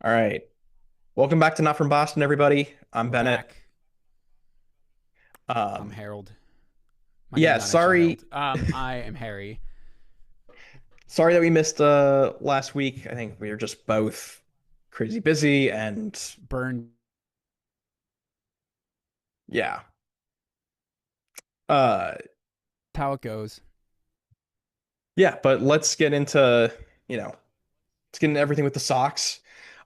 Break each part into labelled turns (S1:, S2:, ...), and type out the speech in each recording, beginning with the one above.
S1: All right. Welcome back to Not From Boston, everybody. I'm
S2: We're
S1: Bennett.
S2: back. I'm
S1: Um,
S2: Harold. My name's
S1: yeah,
S2: not actually
S1: sorry,
S2: Harold. I am Harry.
S1: sorry that we missed last week. I think we were just both crazy busy and
S2: Burned.
S1: yeah. Uh,
S2: How it goes.
S1: yeah, but let's get into, let's get into everything with the Sox.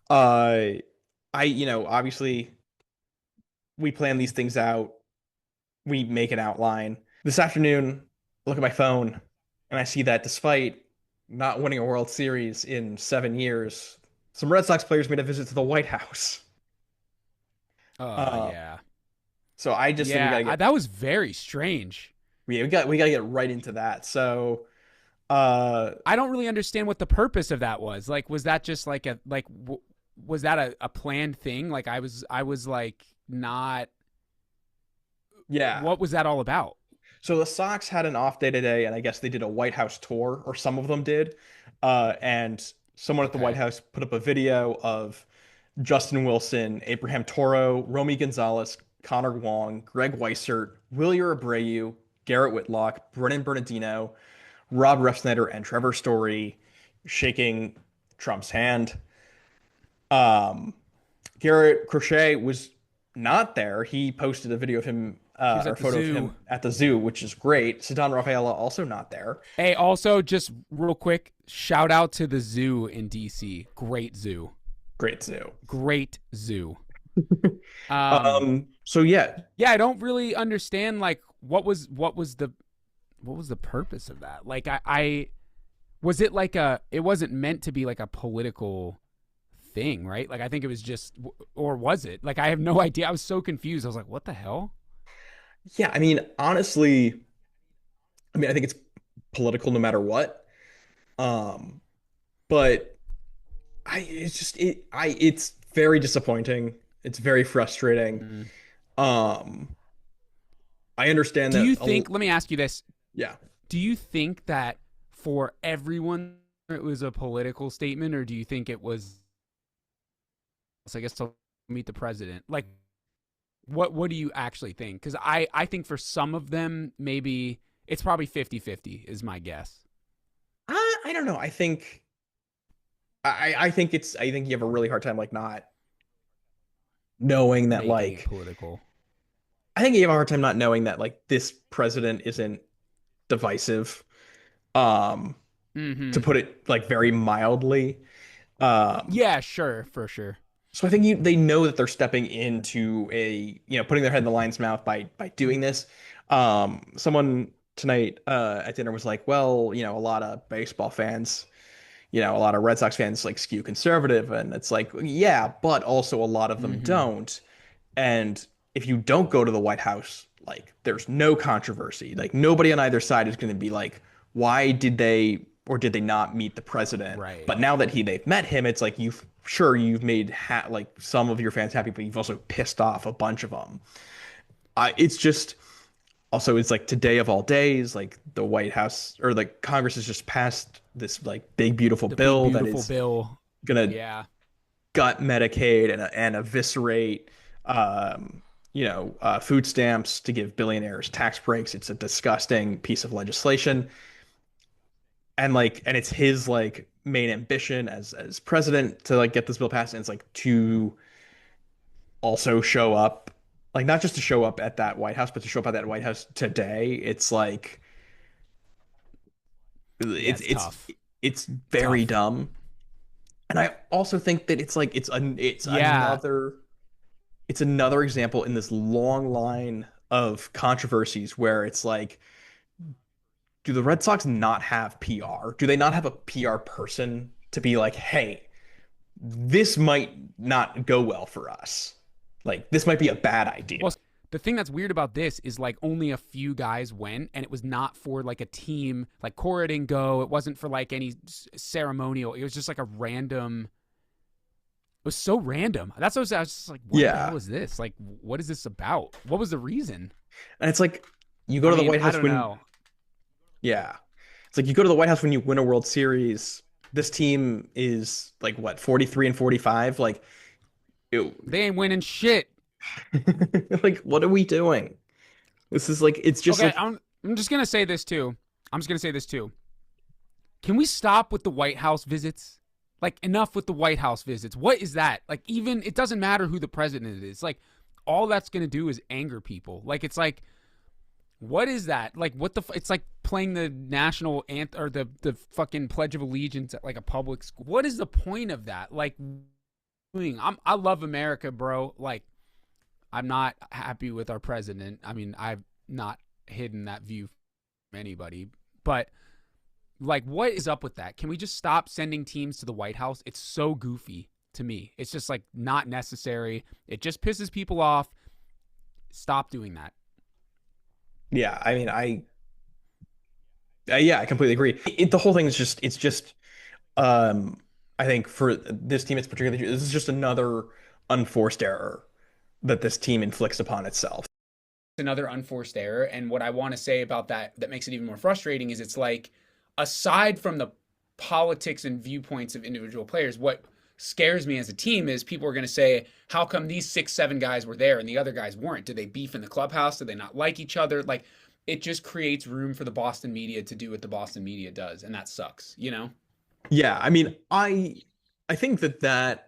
S1: Uh, obviously we plan these things out. We make an outline. This afternoon, I look at my phone and I see that despite not winning a World Series in 7 years, some Red Sox players made a visit to the White House. Uh,
S2: Yeah.
S1: so I just think we
S2: Yeah,
S1: gotta get
S2: that was very strange.
S1: we gotta get right into that. Uh,
S2: I don't really understand what the purpose of that was. Like, was that just like was that a planned thing? Like, I was like, not.
S1: yeah.
S2: What was that all about?
S1: So the Sox had an off day today, and I guess they did a White House tour, or some of them did. And someone at the White
S2: Okay.
S1: House put up a video of Justin Wilson, Abraham Toro, Romy Gonzalez, Connor Wong, Greg Weissert, Wilyer Abreu, Garrett Whitlock, Brennan Bernardino, Rob Refsnyder, and Trevor Story shaking Trump's hand. Um, Garrett Crochet was not there. He posted a video of him,
S2: He was
S1: or
S2: at
S1: a
S2: the
S1: photo of
S2: zoo.
S1: him at the zoo, which is great. Sidon Rafaela also not there.
S2: Hey, also, just real quick, shout out to the zoo in DC. Great zoo.
S1: Great zoo.
S2: Great zoo. Um,
S1: So yeah,
S2: yeah, I don't really understand like what was the purpose of that? Like I was it like a it wasn't meant to be like a political thing, right? Like I think it was just or was it? Like I have no idea. I was so confused. I was like, "What the hell?"
S1: yeah. I mean, honestly, I mean, I think it's political no matter what. Um, but it's very disappointing. It's very frustrating.
S2: Mm.
S1: Um, I understand
S2: Do you
S1: that.
S2: think let me ask you this.
S1: Yeah.
S2: Do you think that for everyone it was a political statement or do you think it was I guess to meet the president? Like what do you actually think? Because I think for some of them, maybe it's probably 50-50 is my guess.
S1: I don't know. I think you have a really hard time like not knowing that
S2: Making it
S1: like
S2: political.
S1: I think you have a hard time not knowing that like this president isn't divisive. Um, to
S2: Mm-hmm.
S1: put it like very mildly. Um,
S2: Yeah, sure, for sure.
S1: so I think they know that they're stepping into putting their head in the lion's mouth by doing this. Someone tonight at dinner was like, well, a lot of baseball fans, a lot of Red Sox fans like skew conservative, and it's like, yeah, but also a lot of them
S2: Mm-hmm.
S1: don't. And if you don't go to the White House, like there's no controversy. Like nobody on either side is going to be like, why did they or did they not meet the president?
S2: Right.
S1: But now that they've met him, it's like you've made like some of your fans happy, but you've also pissed off a bunch of them. It's just also it's like today of all days, like the White House or like Congress has just passed this like big beautiful
S2: The big
S1: bill that
S2: beautiful
S1: is
S2: bill.
S1: gonna
S2: Yeah.
S1: gut Medicaid and eviscerate, food stamps to give billionaires tax breaks. It's a disgusting piece of legislation, and it's his like main ambition as president to like get this bill passed, and it's like to also show up, like not just to show up at that White House, but to show up at that White House today. It's like
S2: Yeah,
S1: it's
S2: it's
S1: it's
S2: tough.
S1: it's very
S2: Tough.
S1: dumb, and I also think that it's like
S2: Yeah.
S1: it's another example in this long line of controversies where it's like, do the Red Sox not have PR? Do they not have a PR person to be like, hey, this might not go well for us? Like, this might be a bad idea.
S2: Well, the thing that's weird about this is like only a few guys went, and it was not for like a team. Like Cora didn't go. It wasn't for like any ceremonial. It was just like a random. It was so random. That's what I was just like, what the
S1: Yeah.
S2: hell is this? Like, what is this about? What was the reason?
S1: And it's like, you go
S2: I
S1: to the
S2: mean,
S1: White
S2: I
S1: House
S2: don't
S1: when,
S2: know.
S1: yeah. It's like you go to the White House when you win a World Series. this team is like what, 43 and 45? Like it,
S2: They ain't winning shit.
S1: like what are we doing? This is like it's just
S2: Okay,
S1: like
S2: I'm just gonna say this too. I'm just gonna say this too. Can we stop with the White House visits? Like enough with the White House visits. What is that? Like even it doesn't matter who the president is. Like all that's gonna do is anger people. Like it's like what is that? Like what the? It's like playing the national anthem or the fucking Pledge of Allegiance at like a public school. What is the point of that? Like, I love America, bro. Like I'm not happy with our president. I mean, I've not hidden that view from anybody, but like, what is up with that? Can we just stop sending teams to the White House? It's so goofy to me. It's just like not necessary. It just pisses people off. Stop doing that.
S1: yeah, I mean yeah, I completely agree. The whole thing is just it's just um I think for this team it's particularly this is just another unforced error that this team inflicts upon itself.
S2: Another unforced error. And what I want to say about that makes it even more frustrating is it's like, aside from the politics and viewpoints of individual players, what scares me as a team is people are going to say, how come these 6, 7 guys were there and the other guys weren't? Did they beef in the clubhouse? Did they not like each other? Like, it just creates room for the Boston media to do what the Boston media does. And that sucks, you know?
S1: Yeah, I mean, I think that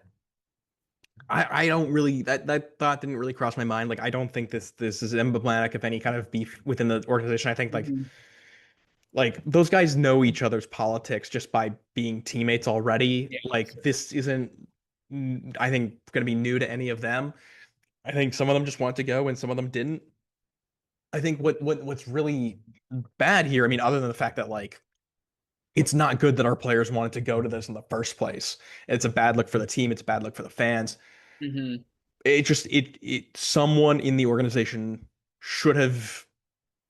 S1: I don't really that thought didn't really cross my mind. Like I don't think this is emblematic of any kind of beef within the organization. I think
S2: Mm-hmm.
S1: like those guys know each other's politics just by being teammates already.
S2: Yeah,
S1: Like
S2: sure.
S1: this isn't I think going to be new to any of them. I think some of them just want to go and some of them didn't. I think what's really bad here, I mean, other than the fact that like it's not good that our players wanted to go to this in the first place. It's a bad look for the team. It's a bad look for the fans.
S2: Mm-hmm.
S1: It just it someone in the organization should have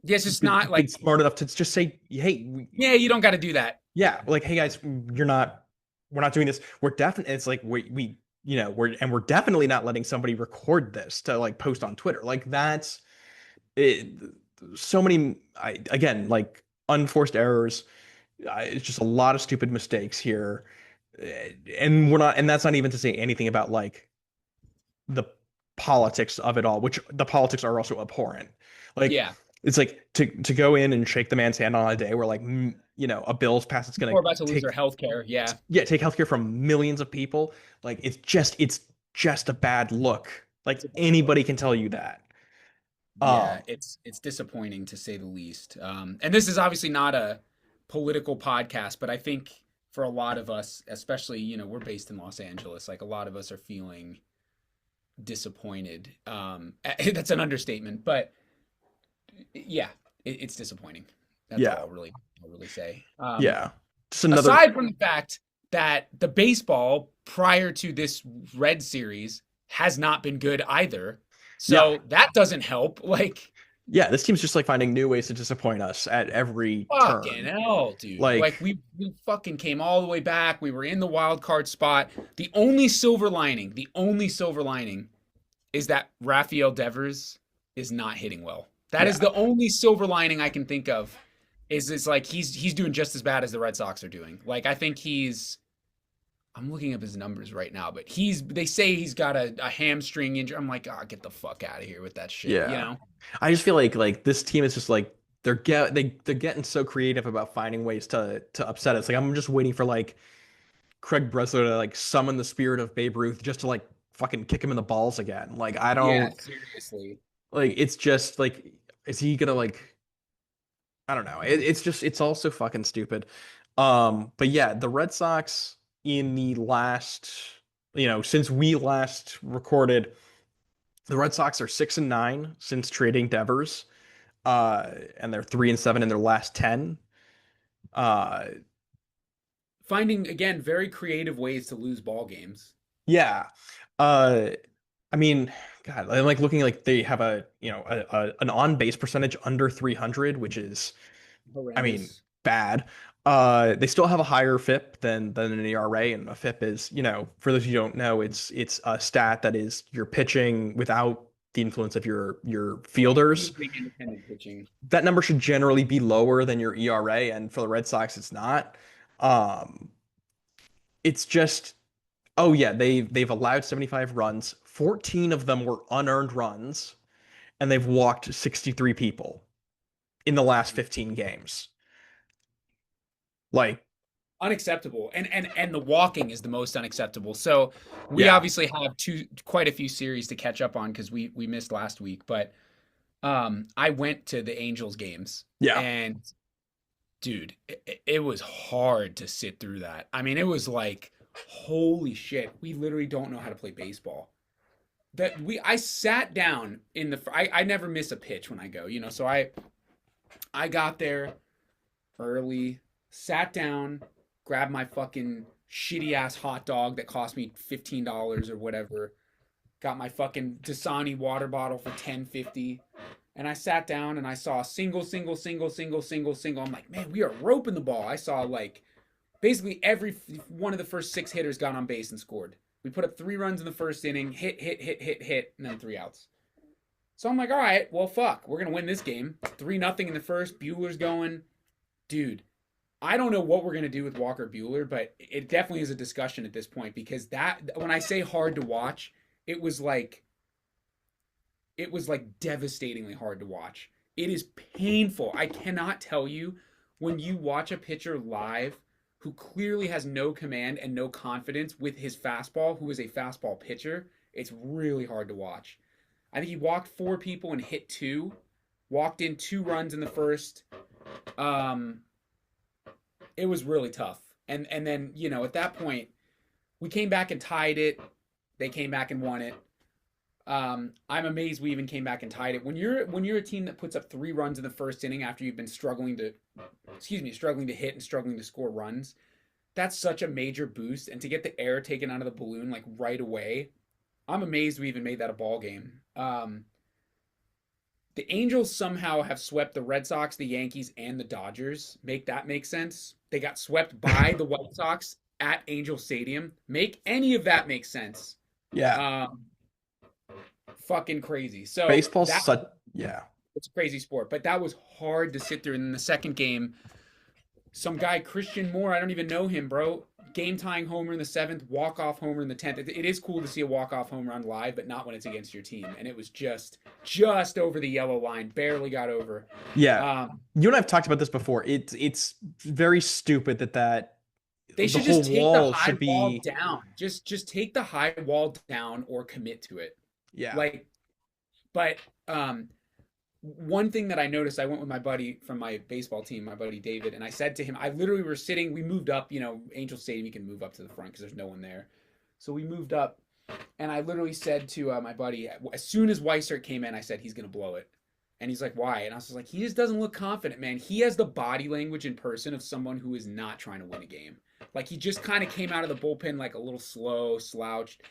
S2: Yeah, it's just not
S1: been
S2: like,
S1: smart enough to just say, hey,
S2: yeah, you don't got to do that.
S1: yeah, like hey guys, we're not doing this. We're definitely it's like we you know we're definitely not letting somebody record this to like post on Twitter. Like that's it. So many again like unforced errors. It's just a lot of stupid mistakes here, and we're not and that's not even to say anything about like the politics of it all, which the politics are also abhorrent. Like
S2: Yeah.
S1: it's like to go in and shake the man's hand on a day where like you know a bill's passed, it's gonna
S2: We're about to lose our
S1: take
S2: health care. Yeah.
S1: yeah take healthcare from millions of people. Like it's just a bad look. Like
S2: It's a bad look.
S1: anybody can tell you that.
S2: Yeah,
S1: Um,
S2: it's disappointing to say the least. And this is obviously not a political podcast, but I think for a lot of us, especially, we're based in Los Angeles, like a lot of us are feeling disappointed. That's an understatement, but yeah, it's disappointing. That's all
S1: yeah,
S2: I'll really say.
S1: yeah. Just another
S2: Aside from the fact that the baseball prior to this Red series has not been good either.
S1: yeah.
S2: So that doesn't help. Like,
S1: Yeah, this team's just like finding new ways to disappoint us at every
S2: fucking
S1: turn.
S2: hell, dude.
S1: Like,
S2: Like we fucking came all the way back. We were in the wild card spot. The only silver lining is that Rafael Devers is not hitting well. That is
S1: yeah,
S2: the only silver lining I can think of. Is it's like he's doing just as bad as the Red Sox are doing. Like I think I'm looking up his numbers right now, but they say he's got a hamstring injury. I'm like, oh, get the fuck out of here with that shit, you
S1: yeah.
S2: know?
S1: I just feel like this team is just like they're getting so creative about finding ways to upset us. Like I'm just waiting for like Craig Breslow to like summon the spirit of Babe Ruth just to like fucking kick him in the balls again. Like I
S2: Yeah,
S1: don't
S2: seriously.
S1: like it's just like is he gonna like I don't know. It's just it's all so fucking stupid. But yeah, the Red Sox in the last since we last recorded, the Red Sox are 6-9 since trading Devers. And they're 3-7 in their last 10. Uh,
S2: Finding again very creative ways to lose ball games.
S1: yeah. Uh, I mean, God, I'm like looking like they have an on base percentage under 300, which is, I mean,
S2: Horrendous.
S1: bad. They still have a higher FIP than an ERA, and a FIP is, for those of you who don't know, it's a stat that is you're pitching without the influence of your fielders.
S2: Using independent pitching.
S1: That number should generally be lower than your ERA, and for the Red Sox, it's not. Um, it's just, oh yeah, they've allowed 75 runs. 14 of them were unearned runs, and they've walked 63 people in the last 15 games. Like,
S2: Unacceptable. And the walking is the most unacceptable. So we
S1: yeah,
S2: obviously have quite a few series to catch up on because we missed last week. But I went to the Angels games,
S1: yeah,
S2: and dude, it was hard to sit through that. I mean, it was like, holy shit, we literally don't know how to play baseball. That we I sat down in the I never miss a pitch when I go, so I got there early, sat down, grabbed my fucking shitty ass hot dog that cost me $15 or whatever. Got my fucking Dasani water bottle for 10.50, and I sat down and I saw single, single, single, single, single, single. I'm like, man, we are roping the ball. I saw like basically every one of the first six hitters got on base and scored. We put up 3 runs in the first inning, hit, hit, hit, hit, hit, and then 3 outs. So I'm like, all right, well, fuck, we're gonna win this game. 3-0 in the first. Bueller's going, dude. I don't know what we're gonna do with Walker Bueller, but it definitely is a discussion at this point because that when I say hard to watch, it was like it was like devastatingly hard to watch. It is painful. I cannot tell you when you watch a pitcher live who clearly has no command and no confidence with his fastball, who is a fastball pitcher, it's really hard to watch. I think he walked 4 people and hit 2, walked in 2 runs in the first. Um, it was really tough. And then, at that point, we came back and tied it. They came back and won it. I'm amazed we even came back and tied it. When you're a team that puts up 3 runs in the first inning after you've been struggling to hit and struggling to score runs, that's such a major boost. And to get the air taken out of the balloon like right away, I'm amazed we even made that a ball game. The Angels somehow have swept the Red Sox, the Yankees, and the Dodgers. Make that make sense? They got swept by the White Sox at Angel Stadium. Make any of that make sense?
S1: yeah.
S2: Um, Fucking crazy. So
S1: Baseball's
S2: that
S1: such, yeah.
S2: it's a crazy sport, but that was hard to sit through. And in the second game, some guy Christian Moore, I don't even know him, bro. Game tying homer in the seventh, walk off homer in the 10th. It is cool to see a walk off home run live, but not when it's against your team. And it was just over the yellow line, barely got over.
S1: Yeah.
S2: Um,
S1: You and I've talked about this before. It's very stupid that
S2: they
S1: the
S2: should
S1: whole
S2: just take the
S1: wall
S2: high
S1: should
S2: wall
S1: be,
S2: down. Just take the high wall down or commit to it.
S1: yeah.
S2: Like, but one thing that I noticed, I went with my buddy from my baseball team, my buddy David, and I said to him, I literally were sitting, we moved up, Angel Stadium, you can move up to the front because there's no one there. So we moved up, and I literally said to my buddy, as soon as Weissert came in, I said, he's going to blow it. And he's like, why? And I was just like, he just doesn't look confident, man. He has the body language in person of someone who is not trying to win a game. Like, he just kind of came out of the bullpen like a little slow, slouched.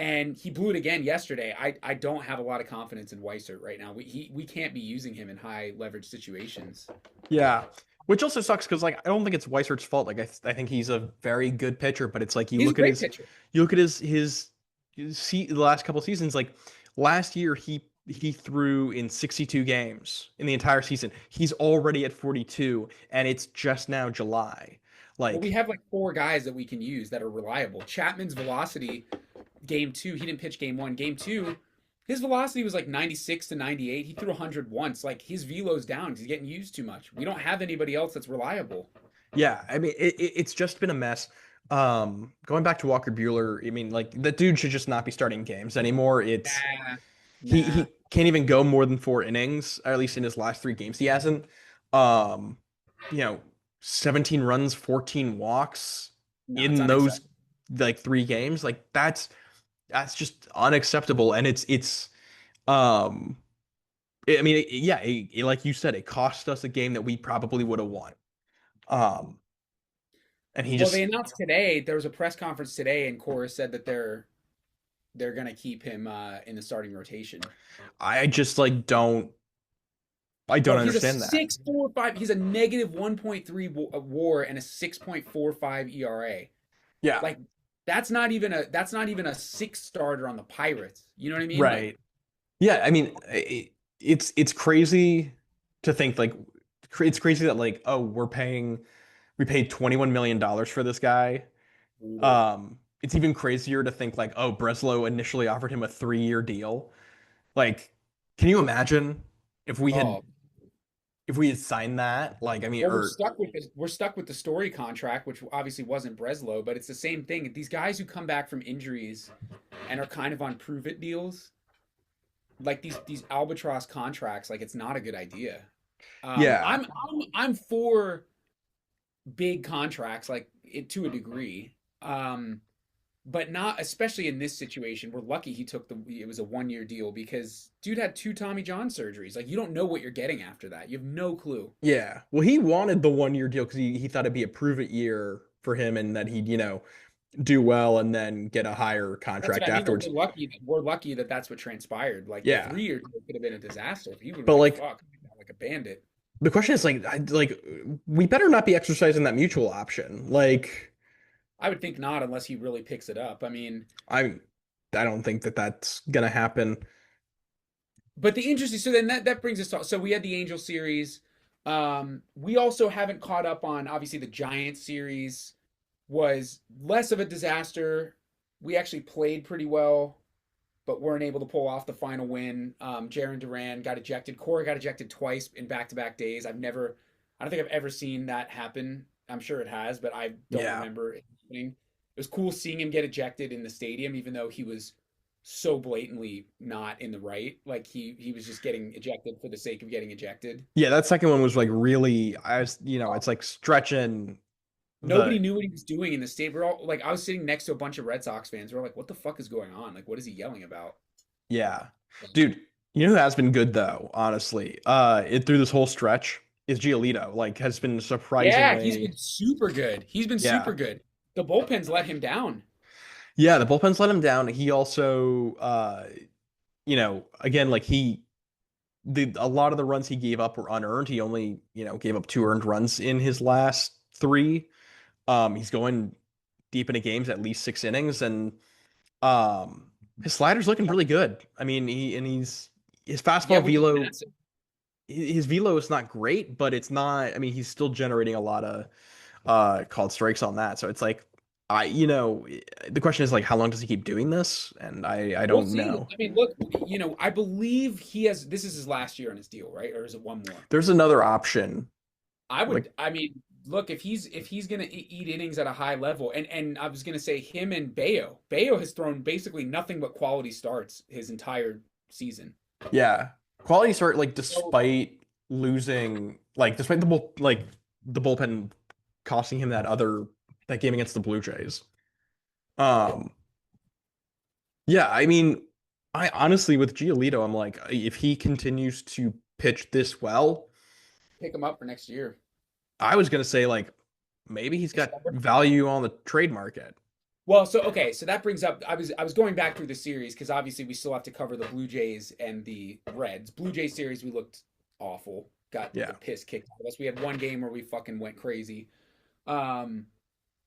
S2: And he blew it again yesterday. I don't have a lot of confidence in Weissert right now. We can't be using him in high leverage situations.
S1: Yeah. Which also sucks because like I don't think it's Weisert's fault. Like I think he's a very good pitcher, but it's like
S2: He's a great pitcher.
S1: you look at the last couple seasons. Like last year, he threw in 62 games in the entire season. He's already at 42, and it's just now July.
S2: Well, we
S1: Like,
S2: have like 4 guys that we can use that are reliable. Chapman's velocity, game two, he didn't pitch game one. Game two, his velocity was like 96 to 98. He threw 100 once. Like his velo's down. He's getting used too much. We don't have anybody else that's reliable.
S1: yeah, I mean, it's just been a mess. Going back to Walker Bueller, I mean, like that dude should just not be starting games anymore. It's
S2: Nah,
S1: he
S2: nah,
S1: can't even go more than 4 innings, or at least in his last 3 games he hasn't. Um, you know, 17 runs, 14 walks
S2: no, it's
S1: in those
S2: unacceptable.
S1: like 3 games. Like that's just unacceptable. And um I mean, yeah, like you said, it cost us a game that we probably would have won. Um, and he
S2: Well, they
S1: just,
S2: announced today. There was a press conference today, and Cora said that they're gonna keep him in the starting rotation.
S1: I just like I don't
S2: Bro, he's a
S1: understand that.
S2: 6.45. He's a negative 1.3 WAR and a 6.45 ERA.
S1: Yeah,
S2: Like that's not even a 6 starter on the Pirates. You know what I mean? Like,
S1: right. Yeah, I mean, it's crazy to think like it's crazy that like, oh, we paid $21 million for this guy,
S2: Brutal.
S1: It's even crazier to think like, oh, Breslow initially offered him a 3-year deal. Like, can you imagine if we had
S2: Oh,
S1: signed that? Like, I mean,
S2: well,
S1: or
S2: we're stuck with the story contract, which obviously wasn't Breslow, but it's the same thing. These guys who come back from injuries and are kind of on prove it deals, like these albatross contracts, like it's not a good idea.
S1: yeah,
S2: I'm for big contracts, like it, to a degree. Um, but not especially in this situation. We're lucky he took it was a 1 year deal because dude had two Tommy John surgeries. Like you don't know what you're getting after that. You have no clue.
S1: yeah. Well, he wanted the 1-year deal because he thought it'd be a prove it year for him and that he'd, do well and then get a higher
S2: That's what
S1: contract
S2: I mean. Though
S1: afterwards.
S2: we're lucky that that's what transpired. Like the
S1: Yeah.
S2: 3 year deal could have been a disaster. He would have been
S1: But
S2: like,
S1: like
S2: "Fuck," like a bandit.
S1: the question is like we better not be exercising that mutual option. Like
S2: I would think not unless he really picks it up. I mean,
S1: I I don't think that that's gonna happen.
S2: but the interesting. So then that brings us to. So we had the Angel series. We also haven't caught up on obviously the Giants series was less of a disaster. We actually played pretty well, but weren't able to pull off the final win. Jaron Duran got ejected. Cora got ejected twice in back-to-back days. I don't think I've ever seen that happen. I'm sure it has, but I don't
S1: Yeah.
S2: remember it happening. It was cool seeing him get ejected in the stadium, even though he was so blatantly not in the right. Like he was just getting ejected for the sake of getting ejected.
S1: Yeah, that second one was like really I was, it's like stretching
S2: Nobody
S1: the
S2: knew what he was doing in the state. We're all like, I was sitting next to a bunch of Red Sox fans. We're like, what the fuck is going on? Like, what is he yelling about?
S1: yeah. Dude, you know who has been good though, honestly. It through this whole stretch is Giolito. Like has been
S2: Yeah, he's
S1: surprisingly
S2: been super good. He's been super
S1: yeah.
S2: good. The bullpen's let him down.
S1: Yeah, the bullpen's let him down. He also again like a lot of the runs he gave up were unearned. He only, gave up 2 earned runs in his last three. He's going deep into games at least 6 innings, and his slider's looking
S2: Yeah,
S1: really good. I mean, he's his
S2: yeah,
S1: fastball
S2: which is
S1: velo.
S2: massive.
S1: His velo is not great, but it's not. I mean, he's still generating a lot of called strikes on that. So it's like, the question is like, how long does he keep doing this? And I
S2: We'll
S1: don't
S2: see.
S1: know.
S2: I mean, look, I believe he has. This is his last year on his deal, right? Or is it one more?
S1: There's another option.
S2: I
S1: Like,
S2: would. I mean, look, if he's gonna eat innings at a high level, and I was gonna say him and Bayo. Bayo has thrown basically nothing but quality starts his entire season.
S1: yeah, quality start. Like,
S2: So
S1: despite the bullpen costing him that game against the Blue Jays. Um, yeah, I mean, I honestly with Giolito, I'm like, if he continues to pitch this well,
S2: pick him up for next year.
S1: I was gonna say like maybe he's got
S2: December.
S1: value on the trade market.
S2: Well, so okay, so that brings up I was going back through the series because obviously we still have to cover the Blue Jays and the Reds. Blue Jays series we looked awful. Got the
S1: Yeah,
S2: piss kicked out of us. We had one game where we fucking went crazy. Um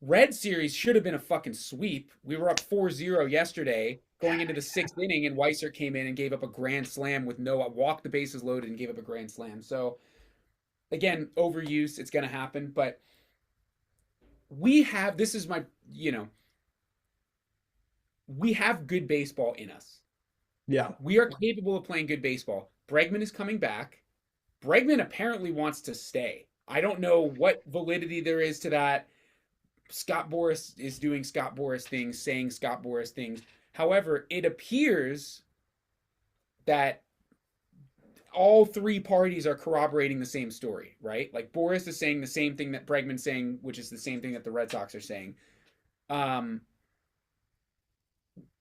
S2: Red series should have been a fucking sweep. We were up 4-0 yesterday going into the 6th inning and Weiser came in and gave up a grand slam with no walked the bases loaded and gave up a grand slam. So again, overuse, it's going to happen, but we have this is my, we have good baseball in us.
S1: yeah,
S2: We are capable of playing good baseball. Bregman is coming back. Bregman apparently wants to stay. I don't know what validity there is to that. Scott Boras is doing Scott Boras things, saying Scott Boras things. However, it appears that all three parties are corroborating the same story, right? Like Boras is saying the same thing that Bregman's saying, which is the same thing that the Red Sox are saying. Um,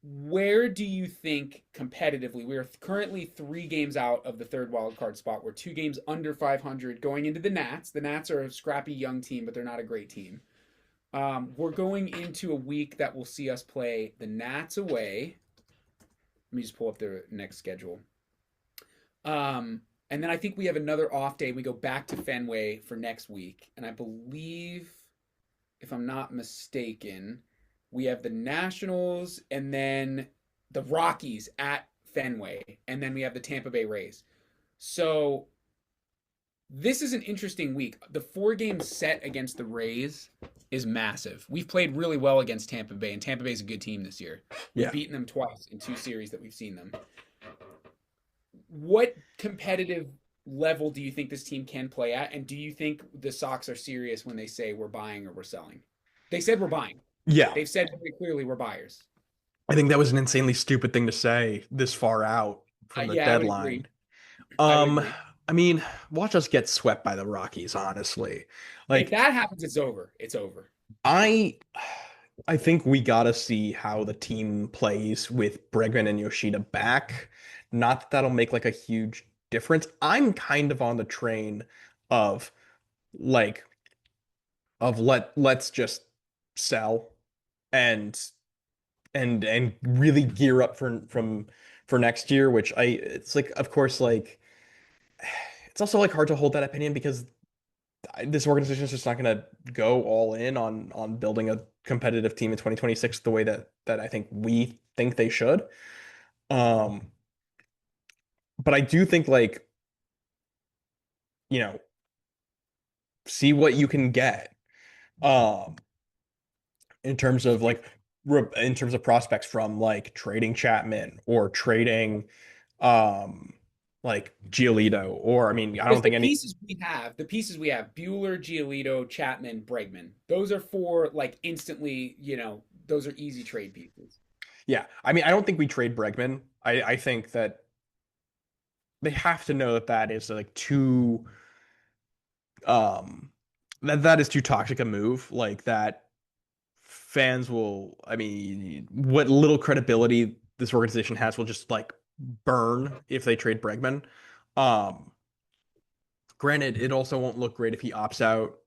S2: where do you think competitively we are currently 3 games out of the third wild card spot? We're 2 games under 500 going into the Nats. The Nats are a scrappy young team, but they're not a great team. We're going into a week that will see us play the Nats away. Let me just pull up their next schedule. And then I think we have another off day. We go back to Fenway for next week. And I believe, if I'm not mistaken, we have the Nationals and then the Rockies at Fenway. And then we have the Tampa Bay Rays. So this is an interesting week. The 4 game set against the Rays is massive. We've played really well against Tampa Bay, and Tampa Bay's a good team this year. We've
S1: Yeah.
S2: beaten them twice in 2 series that we've seen them. What competitive level do you think this team can play at? And do you think the Sox are serious when they say we're buying or we're selling? They said we're buying.
S1: Yeah.
S2: They've said very clearly we're buyers.
S1: I think that was an insanely stupid thing to say this far out from the
S2: Yeah, I would agree.
S1: deadline.
S2: I would
S1: Um,
S2: agree.
S1: I mean, watch us get swept by the Rockies, honestly.
S2: If
S1: Like,
S2: that happens, it's over. It's over.
S1: I I think we gotta see how the team plays with Bregman and Yoshida back. Not that that'll make like a huge difference. I'm kind of on the train of like let's just sell and and really gear up for next year, which I it's like of course like it's also like hard to hold that opinion because this organization is just not going to go all in on building a competitive team in 2026 the way that I think we think they should. Um, but I do think like, you know, see what you can get um in terms of like in terms of prospects from like trading Chapman or trading um like Giolito or I mean, I don't
S2: Because
S1: think any
S2: the pieces we have, Bueller, Giolito, Chapman, Bregman. Those are four like instantly, those are easy trade pieces.
S1: yeah, I mean, I don't think we trade Bregman. I think that they have to know that that is like too um that is too toxic a move like that fans will I mean what little credibility this organization has will just like burn if they trade Bregman. Um Granted it also won't look great if he opts out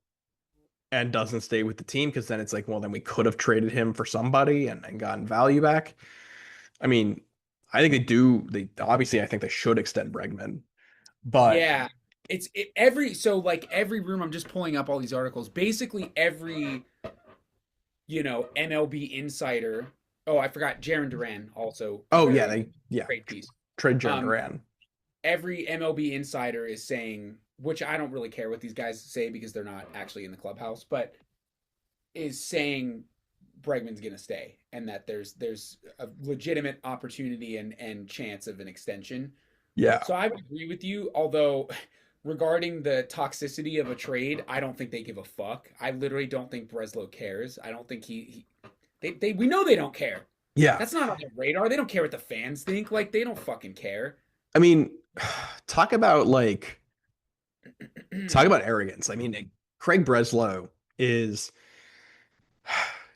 S1: and doesn't stay with the team because then it's like well then we could have traded him for somebody and gotten value back. I mean I think they obviously I think they should extend Bregman but
S2: Yeah. Every room I'm just pulling up all these articles. Basically every, MLB insider. Oh, I forgot Jaron Duran also
S1: oh yeah
S2: very
S1: they yeah
S2: great piece.
S1: trade Jaren
S2: Um,
S1: Duran.
S2: every MLB insider is saying, which I don't really care what these guys say because they're not actually in the clubhouse, but is saying Bregman's going to stay and that there's a legitimate opportunity and chance of an extension.
S1: Yeah.
S2: So I would agree with you, although regarding the toxicity of a trade, I don't think they give a fuck. I literally don't think Breslow cares. I don't think they we know they don't care.
S1: Yeah.
S2: That's not on their radar. They don't care what the fans think. Like they don't fucking care.
S1: I mean, talk about like talk about arrogance. I mean, Craig Breslow is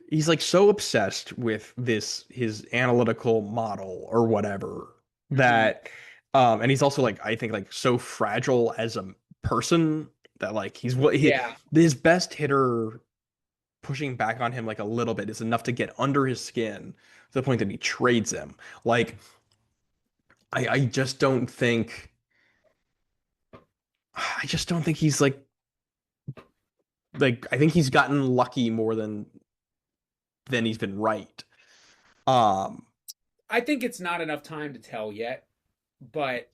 S1: he's like so obsessed with this his analytical model or whatever
S2: Mhm.
S1: that and he's also like I think like so fragile as a person that like he's what he
S2: Yeah,
S1: his best hitter pushing back on him like a little bit is enough to get under his skin to the point that he trades him. Like I just don't think I just don't think he's like I think he's gotten lucky more than he's been right. Um
S2: I think it's not enough time to tell yet, but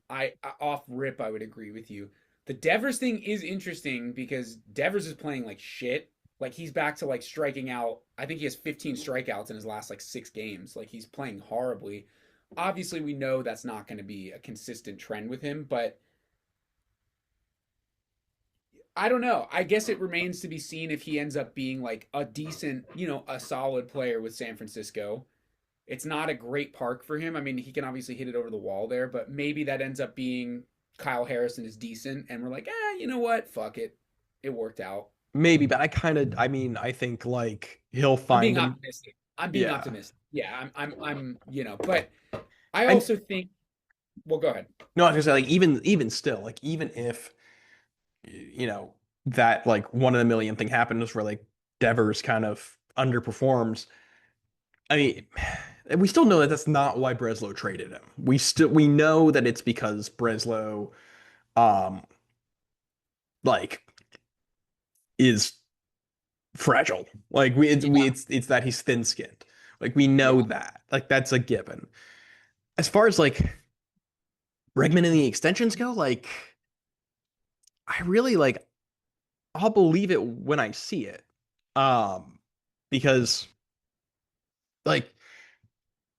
S2: off rip I would agree with you. The Devers thing is interesting because Devers is playing like shit. Like he's back to like striking out. I think he has 15 strikeouts in his last like 6 games. Like he's playing horribly. Obviously, we know that's not going to be a consistent trend with him, but I don't know. I guess it remains to be seen if he ends up being like a decent, a solid player with San Francisco. It's not a great park for him. I mean, he can obviously hit it over the wall there, but maybe that ends up being Kyle Harrison is decent, and we're like, you know what? Fuck it. It worked out.
S1: maybe, but I mean, I think like he'll
S2: I'm being
S1: find him.
S2: optimistic. I'm being
S1: Yeah.
S2: optimistic. Yeah, but I
S1: And
S2: also think, well, go ahead.
S1: no, I was gonna say like even still, like even if you know that like one in a million thing happens where like Devers kind of underperforms, I mean, we still know that that's not why Breslow traded him. We know that it's because Breslow um like is fragile. Like
S2: Yeah,
S1: it's that he's thin-skinned. Like we know
S2: yeah.
S1: that. Like that's a given. As far as like Bregman and the extensions go, like I really like I'll believe it when I see it. Because like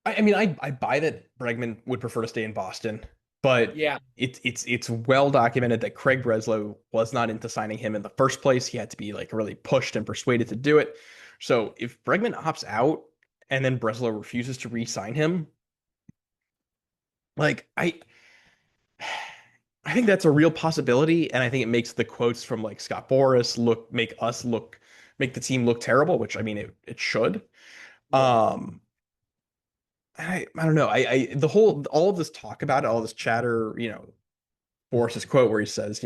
S1: I mean I buy that Bregman would prefer to stay in Boston, but
S2: Yeah.
S1: it's well documented that Craig Breslow was not into signing him in the first place. He had to be like really pushed and persuaded to do it. So if Bregman opts out and then Breslow refuses to re-sign him, like I think that's a real possibility, and I think it makes the quotes from like Scott Boras make the team look terrible, which I mean it should.
S2: Yeah.
S1: Um, I don't know. The whole all of this talk about it, all this chatter, Boris's quote where he says,